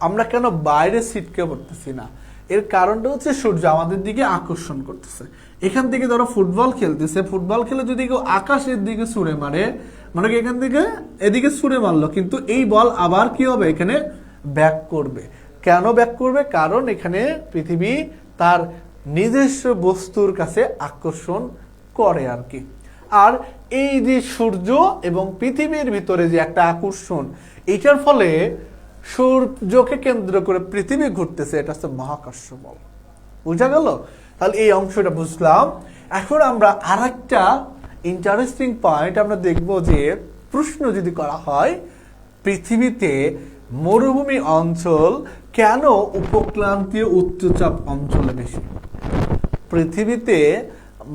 আমরা কেন বাইরে ছিটকে পড়তেছি না? এর কারণটা হচ্ছে সূর্য আমাদের দিকে আকর্ষণ করতেছে। এখান থেকে ধরো ফুটবল খেলতেছে, ফুটবল খেলে যদি কেউ আকাশের দিকে ছুঁড়ে মারে, মানে কি এখান থেকে এদিকে ছুঁড়ে মারলো, কিন্তু এই বল আবার কি হবে? এখানে ব্যাক করবে। কেন ব্যাক করবে? কারণ এখানে পৃথিবী তার নিজস্ব বস্তুর কাছে আকর্ষণ করে আর কি। আর এই যে সূর্য এবং পৃথিবীর ভিতরে যে একটা আকর্ষণ, এটার ফলে সূর্যকে কেন্দ্র করে পৃথিবী ঘুরতেছে, এটা হচ্ছে মহাকর্ষ বল। বুঝা গেল? তাহলে এই অংশটা বুঝলাম। এখন আমরা আরেকটা ইন্টারেস্টিং পয়েন্ট আমরা দেখব, যে প্রশ্ন যদি করা হয় পৃথিবীতে মরুভূমি অঞ্চল কেন উপক্রান্তীয় উচ্চচাপ অঞ্চলে বেশি? পৃথিবীতে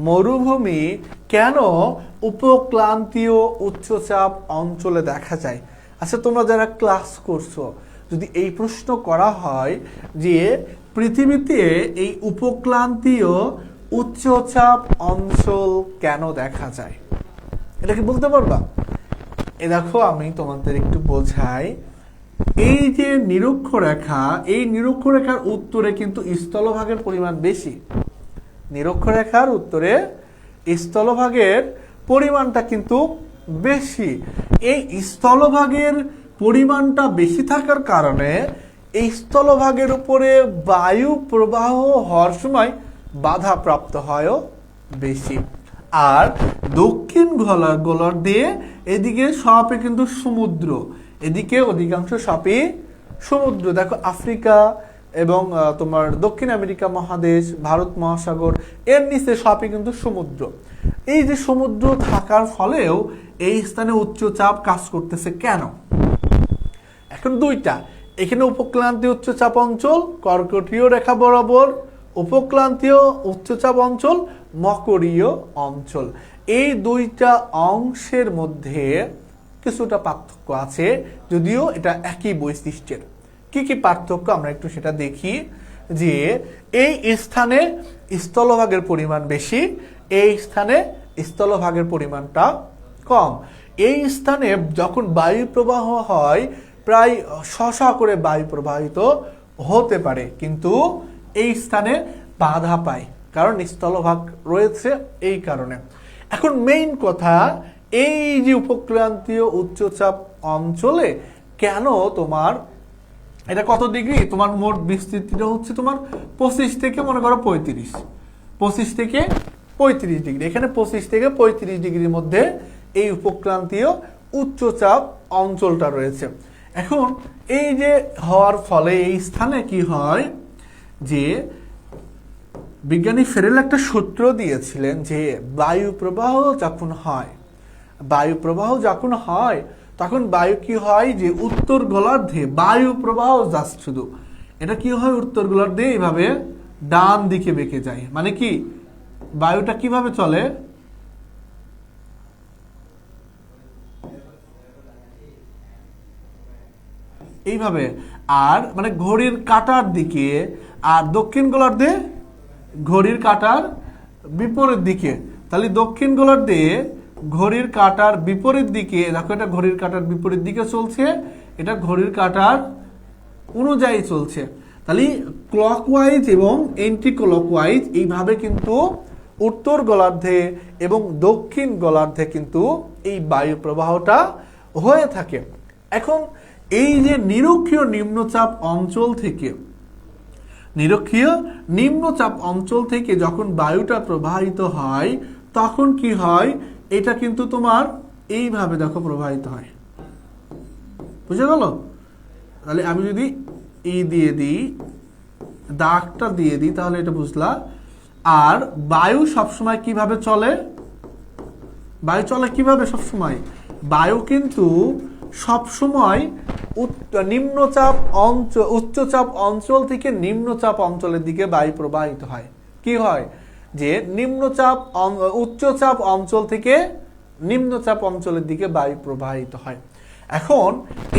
মরুভূমি কেন উপক্রান্তীয় উচ্চচাপ অঞ্চলে দেখা যায়? আচ্ছা, তোমরা যারা ক্লাস করছো, যদি এই প্রশ্ন করা হয় যে পৃথিবীতে এই উপক্রান্তীয় উচ্চচাপ অঞ্চল কেন দেখা যায়, এটা কি বলতে পারবা? দেখো, আমি তোমাদের একটু বোঝাই। এই যে নিরক্ষরেখা, এই নিরক্ষরেখার উত্তরে কিন্তু স্থলভাগের পরিমাণ বেশি। নিরক্ষরেখার উত্তরে স্থলভাগের পরিমাণটা কিন্তু বেশি। এই স্থলভাগের পরিমাণটা বেশি থাকার কারণে এই স্থলভাগের উপরে বায়ু প্রবাহ হওয়ার সময় বাধা প্রাপ্ত হয়ও বেশি। আর দক্ষিণ গোলার্ধ দিয়ে এদিকে সবই কিন্তু সমুদ্র, এদিকে অধিকাংশ সবই সমুদ্র। দেখো, আফ্রিকা এবং তোমার দক্ষিণ আমেরিকা মহাদেশ, ভারত মহাসাগর, এর নিচে সবই কিন্তু সমুদ্র। এই যে সমুদ্র থাকার ফলেও এই স্থানে উচ্চচাপ কাজ করতেছে কেন? এখন দুইটা, এখানে উপক্রান্তীয় উচ্চচাপ অঞ্চল কর্কটীয় রেখা বরাবর, উপক্রান্তীয় উচ্চচাপ অঞ্চল মকরীয় অঞ্চল। এই দুইটা অংশের মধ্যে কিছুটা পার্থক্য আছে, যদিও এটা একই বৈশিষ্ট্যের। কি কি পার্থক্য আমরা একটু সেটা দেখি। যে এই স্থানে স্থলভাগের পরিমাণ বেশি, এই স্থানে স্থলভাগের পরিমাণটা কম। এই স্থানে যখন বায়ু প্রবাহ হয়, প্রায় শশা করে বায়ু প্রবাহিত হতে পারে, কিন্তু এই স্থানে বাধা পায়, কারণ স্থলভাগ রয়েছে এই কারণে। এখন মেইন কথা, এই যে উপক্রান্তীয় উচ্চচাপ অঞ্চলে কেন তোমার এটা কত ডিগ্রি? তোমার মোট বিস্তৃতিটা হচ্ছে তোমার 25 থেকে মনে করো 35, 25 থেকে 35 ডিগ্রি। এখানে 25 থেকে 35 ডিগ্রির মধ্যে এই উপক্রান্তীয় উচ্চচাপ অঞ্চলটা রয়েছে। এখন এই যে হওয়ার ফলে এই স্থানে কি হয়, যে বিজ্ঞানী ফেরেল একটা সূত্র দিয়েছিলেন যে বায়ু প্রবাহ যখন হয় তখন বায়ু কি হয়, যে উত্তর গোলার্ধে বায়ু প্রবাহ জাস্ট শুধু এটা কি হয়, উত্তর গোলার্ধে এইভাবে ডান দিকে বেঁকে যায়। মানে কি, বায়ুটা কিভাবে চলে, এইভাবে, আর মানে ঘড়ির কাঁটার দিকে, আর দক্ষিণ গোলার্ধে ঘড়ির কাঁটার বিপরীত দিকে। তাহলে দক্ষিণ গোলার্ধে ঘড়ির কাঁটার বিপরীত দিকে, দেখো এটা ঘড়ির কাঁটার বিপরীত দিকে চলছে, এটা ঘড়ির কাঁটার অনুযায়ী চলছে। তাহলে ক্লকওয়াইজ এবং এন্টি ক্লকওয়াইজ এইভাবে কিন্তু উত্তর গোলার্ধে এবং দক্ষিণ গোলার্ধে কিন্তু এই বায়ু প্রবাহটা হয়ে থাকে। এখন এই যে নিরক্ষীয় নিম্নচাপ অঞ্চল থেকে যখন বায়ুটা প্রবাহিত হয়, তখন কি হয়, এটা কিন্তু তোমার এইভাবে দেখো প্রবাহিত হয়। বুঝে গেল? তাহলে আমি যদি এই দিয়ে দিই, দাগটা দিয়ে দিই, তাহলে এটা বুঝলা। আর বায়ু সবসময় কিভাবে চলে? বায়ু চলে কিভাবে সবসময়? বায়ু কিন্তু সবসময় উচ্চচাপ অঞ্চল থেকে নিম্নচাপ অঞ্চলের দিকে বায়ু প্রবাহিত হয়। কি হয়, যে উচ্চচাপ অঞ্চল থেকে নিম্নচাপ অঞ্চলের দিকে বায়ু প্রবাহিত হয়। এখন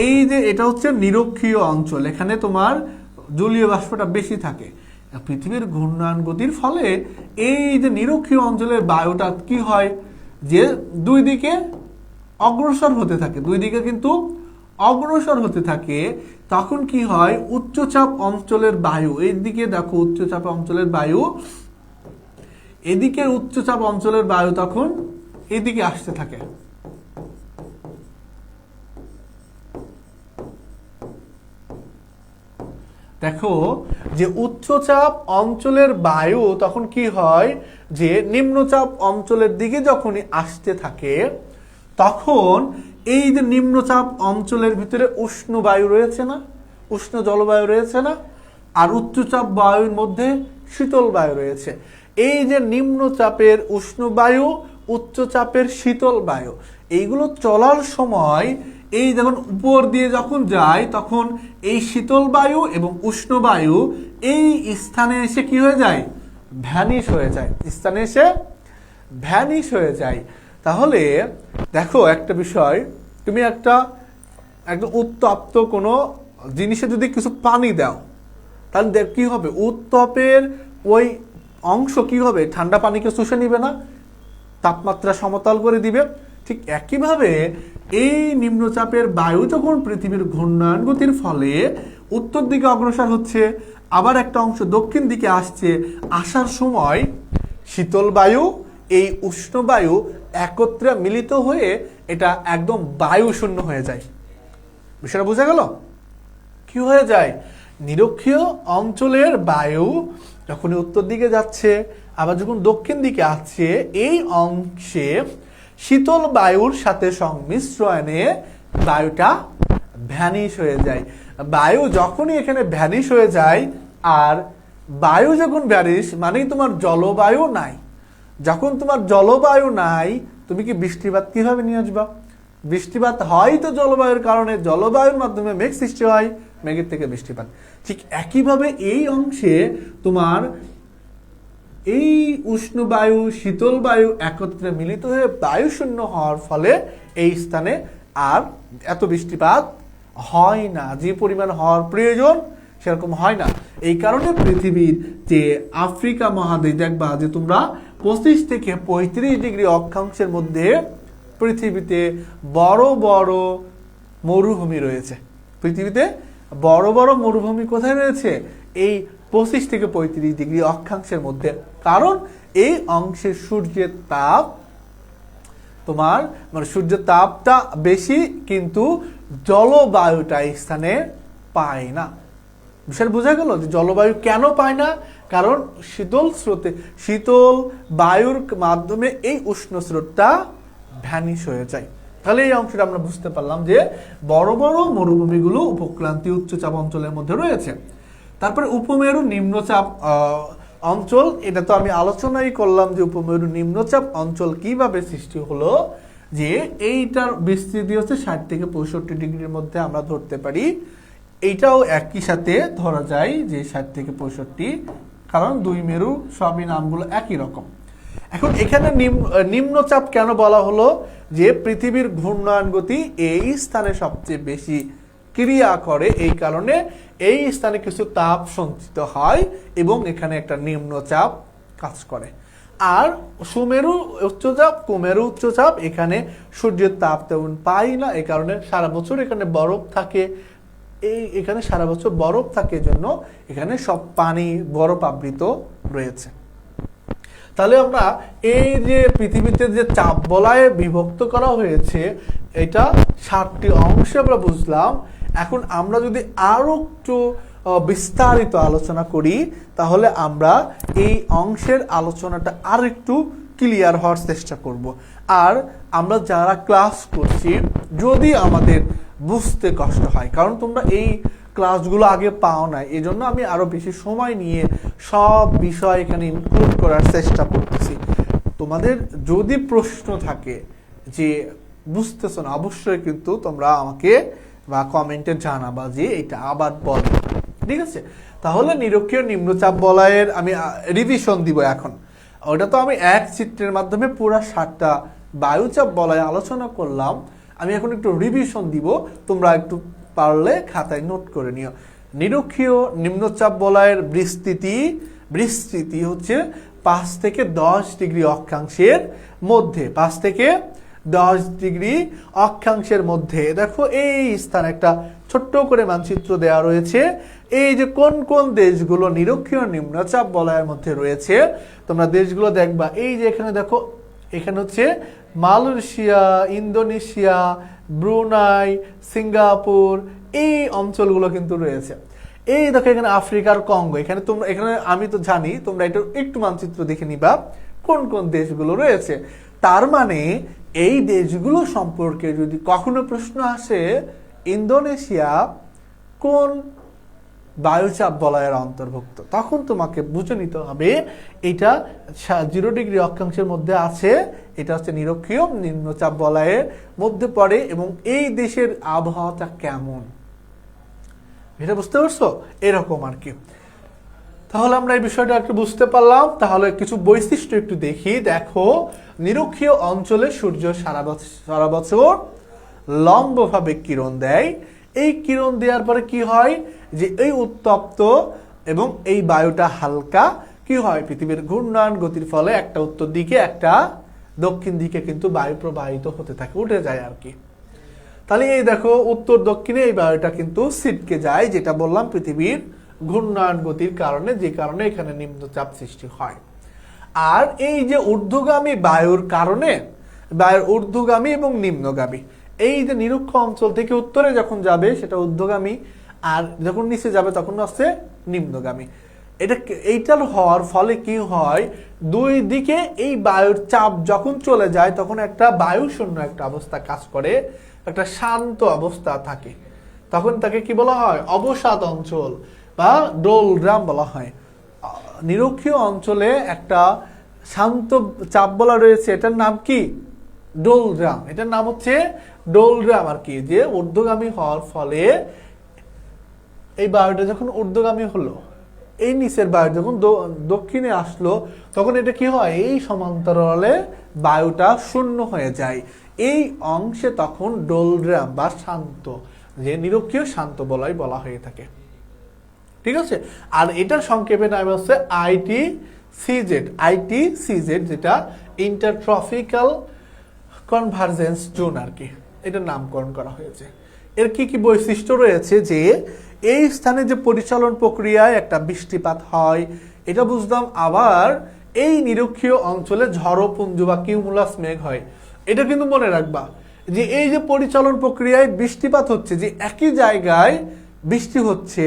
এই যে এটা হচ্ছে নিরক্ষীয় অঞ্চল, এখানে তোমার জলীয় বাষ্পটা বেশি থাকে। পৃথিবীর ঘূর্ণায়ন গতির ফলে এই যে নিরক্ষীয় অঞ্চলের বায়ুটা কি হয়, যে দুই দিকে অগ্রসর হতে থাকে, দুই দিকে কিন্তু অগ্রসর হতে থাকে। তখন কি হয়, উচ্চচাপ অঞ্চলের বায়ু, এইদিকে দেখো উচ্চচাপ অঞ্চলের বায়ু, এদিকে উচ্চচাপ অঞ্চলের বায়ু তখন এদিকে আসতে থাকে। দেখো যে উচ্চচাপ অঞ্চলের বায়ু তখন কি হয়, যে নিম্নচাপ অঞ্চলের দিকে যখনই আসতে থাকে, তখন এই যে নিম্নচাপ অঞ্চলের ভিতরে উষ্ণ বায়ু রয়েছে না, উষ্ণ জলবায়ু রয়েছে না, আর উচ্চচাপ বায়ুর মধ্যে শীতল বায়ু রয়েছে। এই যে নিম্নচাপের উষ্ণ বায়ু, উচ্চচাপের শীতল বায়ু, এইগুলো চলার সময় এই যখন উপর দিয়ে যখন যায়, তখন এই শীতল বায়ু এবং উষ্ণ বায়ু এই স্থানে এসে কি হয়ে যায়, ভ্যানিশ হয়ে যায়, স্থানে এসে ভ্যানিশ হয়ে যায়। তাহলে দেখো একটা বিষয়, তুমি একটা একদম উত্তপ্ত কোনো জিনিসে যদি কিছু পানি দাও, তাহলে কি হবে, উত্তপের ওই অংশ কি হবে, ঠান্ডা পানিকে শুষে নিবে না, তাপমাত্রা সমতল করে দিবে। ঠিক একইভাবে এই নিম্নচাপের বায়ু যখন পৃথিবীর ঘূর্ণায়ন গতির ফলে উত্তর দিকে অগ্রসর হচ্ছে, আবার একটা অংশ দক্ষিণ দিকে আসছে, আসার সময় শীতল বায়ু এই উষ্ণ বায়ু একত্রে মিলিত হয়ে এটা একদম বায়ু শূন্য হয়ে যায়। বিষয়টা বোঝা গেল? কি হয়ে যায়, নিরক্ষীয় অঞ্চলের বায়ু যখন উত্তর দিকে যাচ্ছে, আবার যখন দক্ষিণ দিকে আসছে, এই অংশে শীতল বায়ুর সাথে সংমিশ্রণে বায়ুটা ভ্যানিশ হয়ে যায়। বায়ু যখনই এখানে ভ্যানিশ হয়ে যায়, আর বায়ু যখন ভ্যানিশ মানেই তোমার জলবায়ু নাই। যখন তোমার জলবায়ু নাই, তুমি কি বৃষ্টিপাত কিভাবে নিয়ে আসবা? বৃষ্টিপাত হয় তো জলবায়ুর কারণে, জলবায়ুর মাধ্যমে মেঘ সৃষ্টি হয়, মেঘের থেকে বৃষ্টিপাত। ঠিক একইভাবে এই অংশে তোমার এই উষ্ণ বায়ু শীতল বায়ু একত্রে মিলিত হয়ে বায়ু শূন্য হওয়ার ফলে এই স্থানে আর এত বৃষ্টিপাত হয় না, যে পরিমাণ হওয়ার প্রয়োজন সেরকম হয় না। এই কারণে পৃথিবীর যে আফ্রিকা মহাদেশ দেখবা যে তোমরা 25 থেকে 35 ডিগ্রি অক্ষাংশের মধ্যে পৃথিবীতে বড় বড় মরুভূমি রয়েছে। পৃথিবীতে বড় বড় মরুভূমি কোথায় রয়েছে? এই 25 থেকে 35 ডিগ্রি অক্ষাংশের মধ্যে। কারণ এই অংশে সূর্যের তাপ তোমার মানে সূর্যের তাপটা বেশি, কিন্তু জলবায়ুটা এই স্থানে পায় না। বিষয় বোঝা গেল যে জলবায়ু কেন পায় না? কারণ শীতল স্রোতে, শীতল বায়ুর মাধ্যমে এই উষ্ণ স্রোতটা ভ্যানিশ হয়ে যায়। তাহলে এই অংশটা আমরা বুঝতে পারলাম যে বড় বড় মরুভূমিগুলো উপক্রান্তীয় উচ্চচাপ অঞ্চলের মধ্যে রয়েছে। তারপরে উপমেরু নিম্নচাপ অঞ্চল, এটা তো আমি আলোচনাই করলাম যে উপমেরু নিম্নচাপ অঞ্চল কিভাবে সৃষ্টি হলো। যে এইটার বিস্তৃতি হচ্ছে 60 থেকে 65 ডিগ্রির মধ্যে আমরা ধরতে পারি। এইটাও একই সাথে ধরা যায় যে 60 থেকে 65, কারণ দুই মেরু সবই নামগুলো একই রকম। এখন এখানে নিম্নচাপ কেন বলা হলো? যে পৃথিবীর ঘূর্ণায়ন গতি এই স্থানে সবচেয়ে বেশি ক্রিয়া করে, এই কারণে এই স্থানে কিছু তাপ সঞ্চিত হয় এবং এখানে একটা নিম্নচাপ কাজ করে। আর সুমেরু উচ্চচাপ, কুমেরু উচ্চচাপ, এখানে সূর্যের তাপ তেমন পাই না, এই কারণে সারা বছর এখানে বরফ থাকে। এখানে সারা বছর বরফ থাকে জন্য এখানে সব পানি বরফ আবৃত রয়েছে। তাহলে আমরা এই যে পৃথিবীতে যে চাপ বলয়ে বিভক্ত করা হয়েছে, এটা 7টি অংশে আমরা বুঝলাম। এখন আমরা যদি আরো একটু বিস্তারিত আলোচনা করি, তাহলে আমরা এই অংশের আলোচনাটা আর একটু ক্লিয়ার হওয়ার চেষ্টা করব। আর আমরা যারা ক্লাস করছি, যদি আমাদের বুঝতে কষ্ট হয়, কারণ তোমরা এই ক্লাসগুলো আগে পাও না, এই জন্য আমি আরো বেশি সময় নিয়ে সব বিষয় এখানে ইনক্লুড করার চেষ্টা করতেছি। তোমাদের যদি প্রশ্ন থাকে যে বুঝতেছো না, অবশ্যই কিন্তু তোমরা আমাকে বা কমেন্টে জানাবা যে এটা আবার বল, ঠিক আছে? তাহলে নিরক্ষীয় নিম্নচাপ বলয়ের আমি রিভিশন দিব এখন। ওটা তো আমি এক চিত্রের মাধ্যমে পুরো 7টা বায়ুচাপ বলয় আলোচনা করলাম, আমি এখন একটু রিভিশন দিব, তোমরা একটু পারলে খাতায় নোট করে নিও। নিরক্ষীয় নিম্নচাপ বলয়ের বিস্তৃতি হচ্ছে 5 থেকে 10 ডিগ্রি অক্ষাংশের মধ্যে, 5 থেকে 10 ডিগ্রি অক্ষাংশের মধ্যে। দেখো এই স্থানে একটা ছোট্ট করে মানচিত্র দেওয়া রয়েছে, এই যে কোন কোন দেশগুলো নিরক্ষীয় নিম্নচাপ বলয়ের মধ্যে রয়েছে তোমরা দেশগুলো দেখবা। এই যে এখানে দেখো, এখানে হচ্ছে মালয়েশিয়া, ইন্দোনেশিয়া, ব্রুনাই, সিঙ্গাপুর, এই অঞ্চলগুলো কিন্তু রয়েছে। এই দেখো এখানে আফ্রিকার কঙ্গো, এখানে আমি তো জানি, তোমরা এটা একটু মানচিত্র দেখে নিবা কোন কোন দেশগুলো রয়েছে। তার মানে এই দেশগুলো সম্পর্কে যদি কখনো প্রশ্ন আসে, ইন্দোনেশিয়া কোন বায়ুচাপ বলয়ের অন্তর্ভুক্ত, তখন তোমাকে বুঝে নিতে হবে এটা 0 ডিগ্রি অক্ষাংশের মধ্যে আছে, এটা হচ্ছে নিরক্ষীয় নিম্নচাপ বলয়ের মধ্যে পড়ে। এবং এই দেশের আবহাওয়াটা কেমন, এটা বুঝতে পারছো, এরকম আর কি। তাহলে আমরা এই বিষয়টা একটু বুঝতে পারলাম। তাহলে কিছু বৈশিষ্ট্য একটু দেখি। দেখো, নিরক্ষীয় অঞ্চলে সূর্য সারা বছর লম্বভাবে কিরণ দেয়। এই কিরণ দেওয়ার পরে কি হয়, যে এই উত্তপ্ত এবং এই বায়ুটা হালকা কি হয়, পৃথিবীর ঘূর্ণায়ন গতির ফলে একটা উত্তর দিকে একটা দক্ষিণ দিকে কিন্তু বায়ু প্রবাহিত হতে থাকে, উঠে যায় আর কি। তাহলে এই দেখো উত্তর দক্ষিণে এই বায়ুটা কিন্তু ছিটকে যায়, যেটা বললাম পৃথিবীর ঘূর্ণায়ন গতির কারণে, যে কারণে এখানে নিম্নচাপ সৃষ্টি হয়। আর এই যে ঊর্ধ্বগামী বায়ুর কারণে, বায়ুর ঊর্ধ্বগামী এবং নিম্নগামী, এই যে নিরক্ষ অঞ্চল থেকে উত্তরে যখন যাবে সেটা ঊর্ধ্বগামী, আর যখন নিচে যাবে তখন আসছে নিম্নগামী। এইটার হওয়ার ফলে কি হয়, দুই দিকে এই বায়ুর চাপ যখন চলে যায় তখন একটা বায়ুশূন্য একটা অবস্থা কাজ করে, একটা শান্ত অবস্থা থাকে, তখন তাকে কি বলা হয়, অবসাদ অঞ্চল বা ডোলড্রাম বলা হয়। নিরক্ষীয় অঞ্চলে একটা শান্ত চাপ বলা রয়েছে, এটার নাম কি, ডোলড্রাম। এটার নাম হচ্ছে ডোলড্রাম আর কি, যে ঊর্ধ্বগামী হওয়ার ফলে এই বায়ুটা যখন ঊর্ধ্বগামী হলো, এই নিচের বায়ু যখন দক্ষিণে আসলো, তখন এটা কি হয়, এই সমান্তরালে বায়ুটা শূন্য হয়ে যায়। এই অংশে তখন ডোলড্রাম বা শান্ত, যে নিরক্ষীয় শান্ত বলয় বলা হয়ে থাকে। ঠিক আছে, আর এটার সংক্ষেপে নাম হচ্ছে আইটিসিজেড, যেটা ইন্টারট্রপিক্যাল কনভার্জেন্স জোন আর কি, এটার নামকরণ করা হয়েছে। এর কি কি বৈশিষ্ট্য রয়েছে, যে এই স্থানে যে পরিচালন প্রক্রিয়ায় একটা বৃষ্টিপাত হয়, এটা বুঝলাম। আবার এই নিরক্ষীয় অঞ্চলে ঝড়পুঞ্জ বা কিউমুলাস মেঘ হয়, এটা কিন্তু মনে রাখবা, যে এই যে পরিচালন প্রক্রিয়ায় বৃষ্টিপাত হচ্ছে, যে একই জায়গায় বৃষ্টি হচ্ছে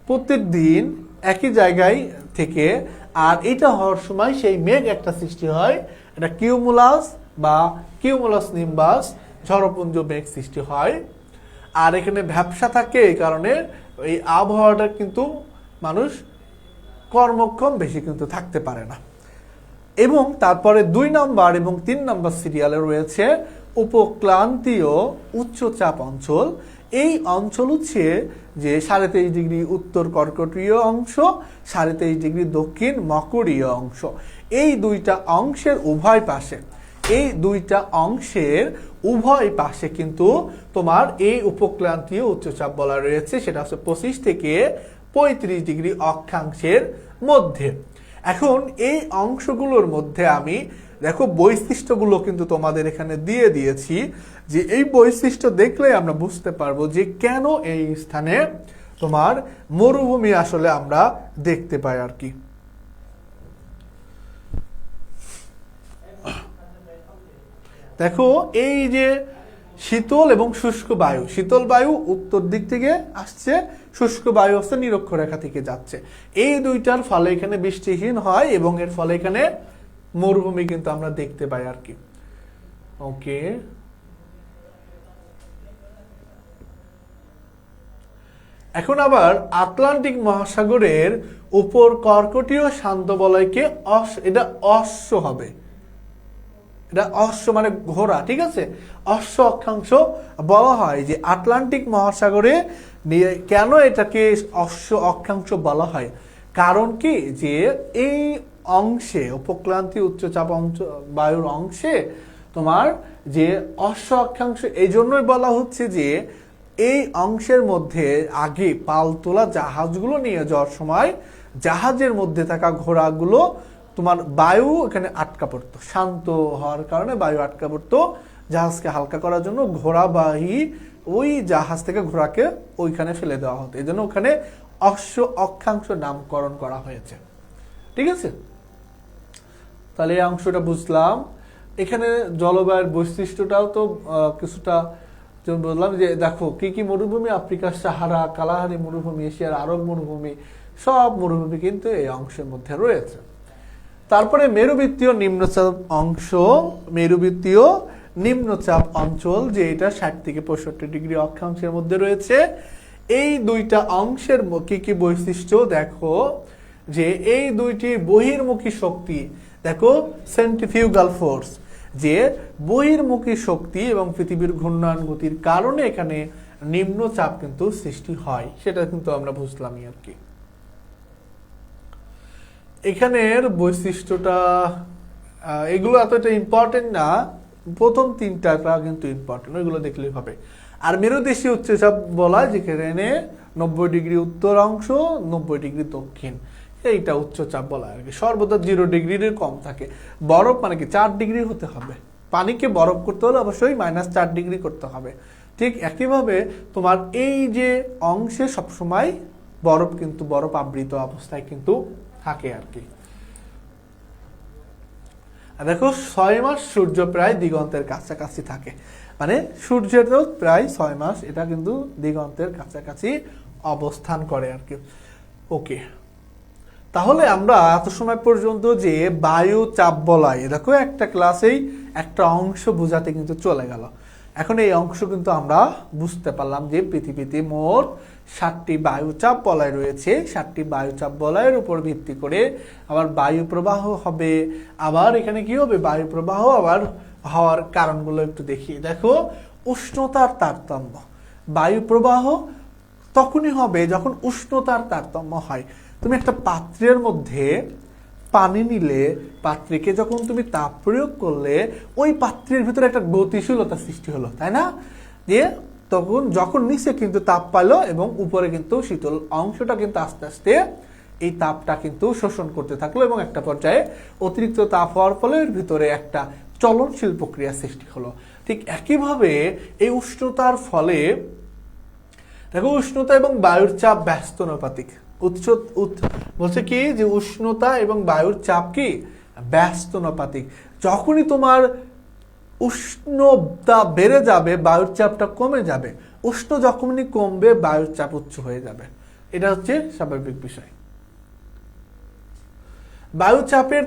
প্রত্যেক দিন একই জায়গায় থেকে, আর এটা হওয়ার সময় সেই মেঘ একটা সৃষ্টি হয়, এটা কিউমুলাস বা কিউমুলাস নিম্বাস ঝড়পুঞ্জ মেঘ সৃষ্টি হয়। আর এখানে ভ্যাপসা থাকে, এই কারণে এই আবহাওয়াটা কিন্তু মানুষ কর্মক্ষম বেশি কিন্তু থাকতে পারে না। এবং তারপরে 2 নম্বর এবং 3 নম্বর সিরিয়ালে রয়েছে উপক্রান্তীয় উচ্চচাপ অঞ্চল। এই অঞ্চল হচ্ছে যে 23.5 ডিগ্রি উত্তর কর্কটীয় অংশ, 23.5 ডিগ্রি দক্ষিণ মকরীয় অংশ। এই দুইটা অংশের উভয় পাশে কিন্তু তোমার এই উপক্রান্তীয় উচ্চচাপ বলা রয়েছে, সেটা হচ্ছে 25 থেকে 35 ডিগ্রি অক্ষাংশের মধ্যে। এখন এই অংশগুলোর মধ্যে আমি দেখো বৈশিষ্ট্যগুলো কিন্তু তোমাদের এখানে দিয়ে দিয়েছি, যে এই বৈশিষ্ট্য দেখলে আমরা বুঝতে পারবো যে কেন এই স্থানে তোমার মরুভূমি আসলে আমরা দেখতে পাই আর কি। দেখো এই যে শীতল এবং শুষ্ক বায়ু, শীতল বায়ু উত্তর দিক থেকে আসছে, শুষ্ক বায়ু হচ্ছে নিরক্ষরেখা থেকে যাচ্ছে, এই দুইটার ফলে এখানে বৃষ্টিহীন হয় এবং এর ফলে এখানে মরুভূমি কিন্তু আমরা দেখতে পাই আর কি। ওকে, এখন আবার আটলান্টিক মহাসাগরের উপর কর্কটীয় শান্ত বলয়কে এটা অশ্ব হবে, এটা অশ্ব মানে ঘোড়া, ঠিক আছে, অশ্ব অক্ষাংশ বলা হয়। যে আটলান্টিক মহাসাগরে কেন এটাকে অশ্ব অক্ষাংশ বলা হয়, কারণ কি, যে এই অংশে উপক্রান্তীয় উচ্চচাপ বায়ুর অংশে তোমার যে অশ্ব অক্ষাংশ, এই জন্যই বলা হচ্ছে যে এই অংশের মধ্যে আগে পালতোলা জাহাজগুলো নিয়ে যাওয়ার সময় জাহাজের মধ্যে থাকা ঘোড়াগুলো তোমার বায়ু এখানে আটকা পড়তো, শান্ত হওয়ার কারণে বায়ু আটকা পড়তো, জাহাজকে হালকা করার জন্য ঘোড়াবাহী ওই জাহাজ থেকে ঘোড়াকে ওইখানে ফেলে দেওয়া হতো, এই জন্য ওখানে অশ্ব অক্ষাংশ নামকরণ করা হয়েছে। ঠিক আছে, তাহলে এই অংশটা বুঝলাম। এখানে জলবায়ুর বৈশিষ্ট্যটাও তো কিছুটা যেমন বললাম যে দেখো কি কি মরুভূমি, আফ্রিকার সাহারা, কালাহারি মরুভূমি, এশিয়ার আরব মরুভূমি, সব মরুভূমি কিন্তু এই অংশের মধ্যে রয়েছে। তারপরে মেরুবৃত্তীয় নিম্নচাপ অংশ, মেরুবৃত্তীয় নিম্নচাপ অঞ্চল, যে এটা 60 থেকে 65 ডিগ্রি অক্ষাংশের মধ্যে রয়েছে। এই দুইটা অংশের কি কি বৈশিষ্ট্য দেখো, যে এই দুইটি বহির্মুখী শক্তি, দেখো সেন্ট্রিফিউগাল ফোর্স, যে বহির্মুখী শক্তি এবং পৃথিবীর ঘূর্ণায়ন গতির কারণে এখানে নিম্নচাপ কিন্তু সৃষ্টি হয়, সেটা কিন্তু আমরা বুঝলামই আর কি। এখানের বৈশিষ্ট্যটা এগুলো এতটা ইম্পর্টেন্ট না, প্রথম তিনটা কিন্তু ইম্পর্টেন্ট, ওইগুলো দেখলেই হবে। আর মেরুদেশীয় উচ্চচাপ বলা যেখানে 90 ডিগ্রি উত্তর অংশ, 90 ডিগ্রি দক্ষিণ, এইটা উচ্চচাপ বলা আর কি। সর্বদা 0 ডিগ্রির কম থাকে। বরফ মানে কি 4 ডিগ্রি হতে হবে, পানিকে বরফ করতে হলে অবশ্যই -4 ডিগ্রি করতে হবে। ঠিক একইভাবে তোমার এই যে অংশে সবসময় বরফ কিন্তু বরফ আবৃত অবস্থায় কিন্তু থাকে আর কি। দেখো 6 মাস সূর্য প্রায় দিগন্তের কাছাকাছি থাকে, মানে সূর্যেরও প্রায় 6 মাস এটা কিন্তু দিগন্তের কাছাকাছি অবস্থান করে আর কি। ওকে, তাহলে আমরা এত সময় পর্যন্ত যে বায়ু চাপ বলয়, দেখো একটা ক্লাসেই একটা অংশ বোঝাতে কিন্তু চলে গেল। এখন এই অংশ কিন্তু আমরা বুঝতে পারলাম যে পৃথিবীতে মোট 7টি বায়ুচাপ বলয় রয়েছে। 7টি বায়ুচাপ বলয়ের উপর ভিত্তি করে আবার বায়ু প্রবাহ হবে। আবার এখানে কি হবে, বায়ু প্রবাহ আবার হওয়ার কারণগুলো একটু দেখি। দেখো উষ্ণতার তারতম্য, বায়ু প্রবাহ তখনই হবে যখন উষ্ণতার তারতম্য হয়। তুমি একটা পাত্রের মধ্যে পানি নিলে, পাত্রকে যখন তুমি তাপ প্রয়োগ করলে, ওই পাত্রের ভিতরে একটা গতিশীলতা সৃষ্টি হলো, তাই না? যে তখন যখন নিচে কিন্তু তাপ পাইলো এবং উপরে কিন্তু শীতল অংশটা কিন্তু আস্তে আস্তে এই তাপটা কিন্তু শোষণ করতে থাকলো এবং একটা পর্যায়ে অতিরিক্ত তাপ হওয়ার ফলে এর ভিতরে একটা চলনশীল প্রক্রিয়া সৃষ্টি হলো। ঠিক একইভাবে এই উষ্ণতার ফলে দেখো উষ্ণতা এবং বায়ুর চাপ ব্যস্তানুপাতিক। বলছে কি যে উষ্ণতা এবং বায়ুর চাপ কি ব্যস্তানুপাতিক। যখনই তোমার উষ্ণতা বেড়ে যাবে বায়ুর চাপটা কমে যাবে, উষ্ণ যখনই কমবে বায়ুর চাপ উচ্চ হয়ে যাবে, এটা হচ্ছে স্বাভাবিক বিষয়। বায়ু চাপের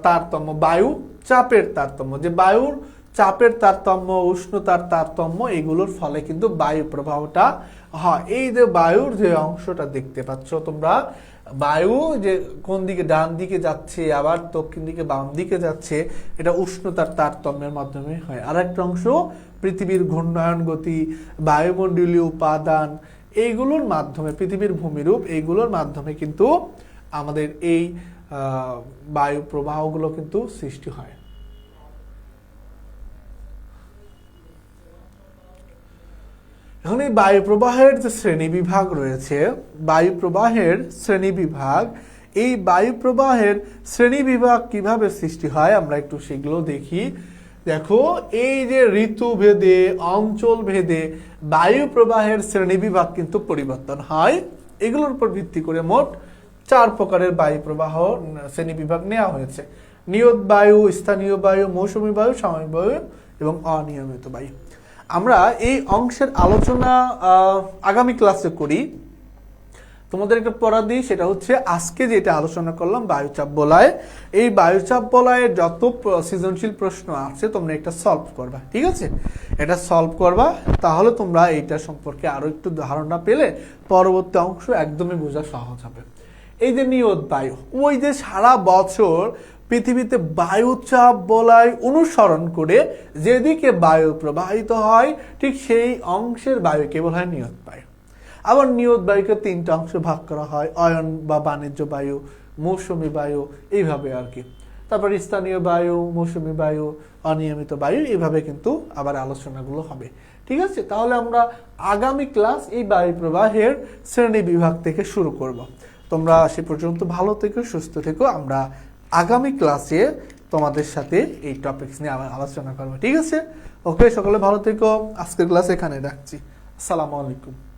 তারতম্য, বায়ু চাপের তারতম্য, যে বায়ুর চাপের তারতম্য, উষ্ণতার তারতম্য, এগুলোর ফলে কিন্তু বায়ু প্রবাহটা হয়। এই যে বায়ুর যে অংশটা দেখতে পাচ্ছ তোমরা, বায়ু যে কোন দিকে ডান দিকে যাচ্ছে আবার দক্ষিণ দিকে বাম দিকে যাচ্ছে, এটা উষ্ণতার তারতম্যের মাধ্যমে হয়। আর একটা অংশ পৃথিবীর ঘূর্ণায়ন গতি, বায়ুমণ্ডলীয় উপাদান, এইগুলোর মাধ্যমে, পৃথিবীর ভূমিরূপ, এইগুলোর মাধ্যমে কিন্তু আমাদের এই বায়ু প্রবাহগুলো কিন্তু সৃষ্টি হয়। এখন এই বায়ু প্রবাহের যে শ্রেণীবিভাগ রয়েছে, বায়ু প্রবাহের শ্রেণীবিভাগ, এই বায়ু প্রবাহের শ্রেণীবিভাগ কিভাবে সৃষ্টি হয় আমরা একটু সেগুলো দেখি। দেখো এই যে ঋতু ভেদে, অঞ্চল ভেদে বায়ু প্রবাহের শ্রেণীবিভাগ কিন্তু পরিবর্তন হয়। এগুলোর উপর ভিত্তি করে মোট 4 প্রকারের বায়ু প্রবাহ শ্রেণীবিভাগ নেওয়া হয়েছে: নিয়ত বায়ু, স্থানীয় বায়ু, মৌসুমী বায়ু, সাময়িক বায়ু এবং অনিয়মিত বায়ু। আমরা এই অংশের আলোচনা আগামী ক্লাসে করি। তোমাদের একটা পড়া দিই, সেটা হচ্ছে আজকে যেটা আলোচনা করলাম বায়ুচাপ বলয়। এই বায়ুচাপ বলয়ের যত সৃজনশীল প্রশ্ন আছে তোমরা এটা সলভ করবা, ঠিক আছে? এটা সলভ করবা, তাহলে তোমরা এইটা সম্পর্কে আরো একটু ধারণা পেলে পরবর্তী অংশ একদমই বোঝা সহজ হবে। এই যে নিয়ত বায়ু, ওই যে সারা বছর পৃথিবীতে বায়ুচাপ বলয় অনুসরণ করে যেদিকে বায়ু প্রবাহিত হয়, ঠিক সেই অংশের বায়ুকে বলা হয় নিয়ত বায়ু। আবার নিয়ত বায়ুকে 3টা অংশে ভাগ করা হয়: অয়ন বা বাণিজ্য বায়ু, মৌসুমী বায়ু, এইভাবে আর কি। তারপর স্থানীয় বায়ু, মৌসুমী বায়ু, অনিয়মিত বায়ু, এইভাবে কিন্তু আবার আলোচনাগুলো হবে। ঠিক আছে, তাহলে আমরা আগামী ক্লাস এই বায়ু প্রবাহের শ্রেণী বিভাগ থেকে শুরু করব। তোমরা সে পর্যন্ত ভালো থেকো, সুস্থ থেকো। আমরা আগামী ক্লাসে তোমাদের সাথে এই টপিকস নিয়ে আবার আলোচনা করবো। ঠিক আছে, ওকে, সকলে ভালো থেকো। আজকের ক্লাস এখানে রাখছি। আসসালামু আলাইকুম।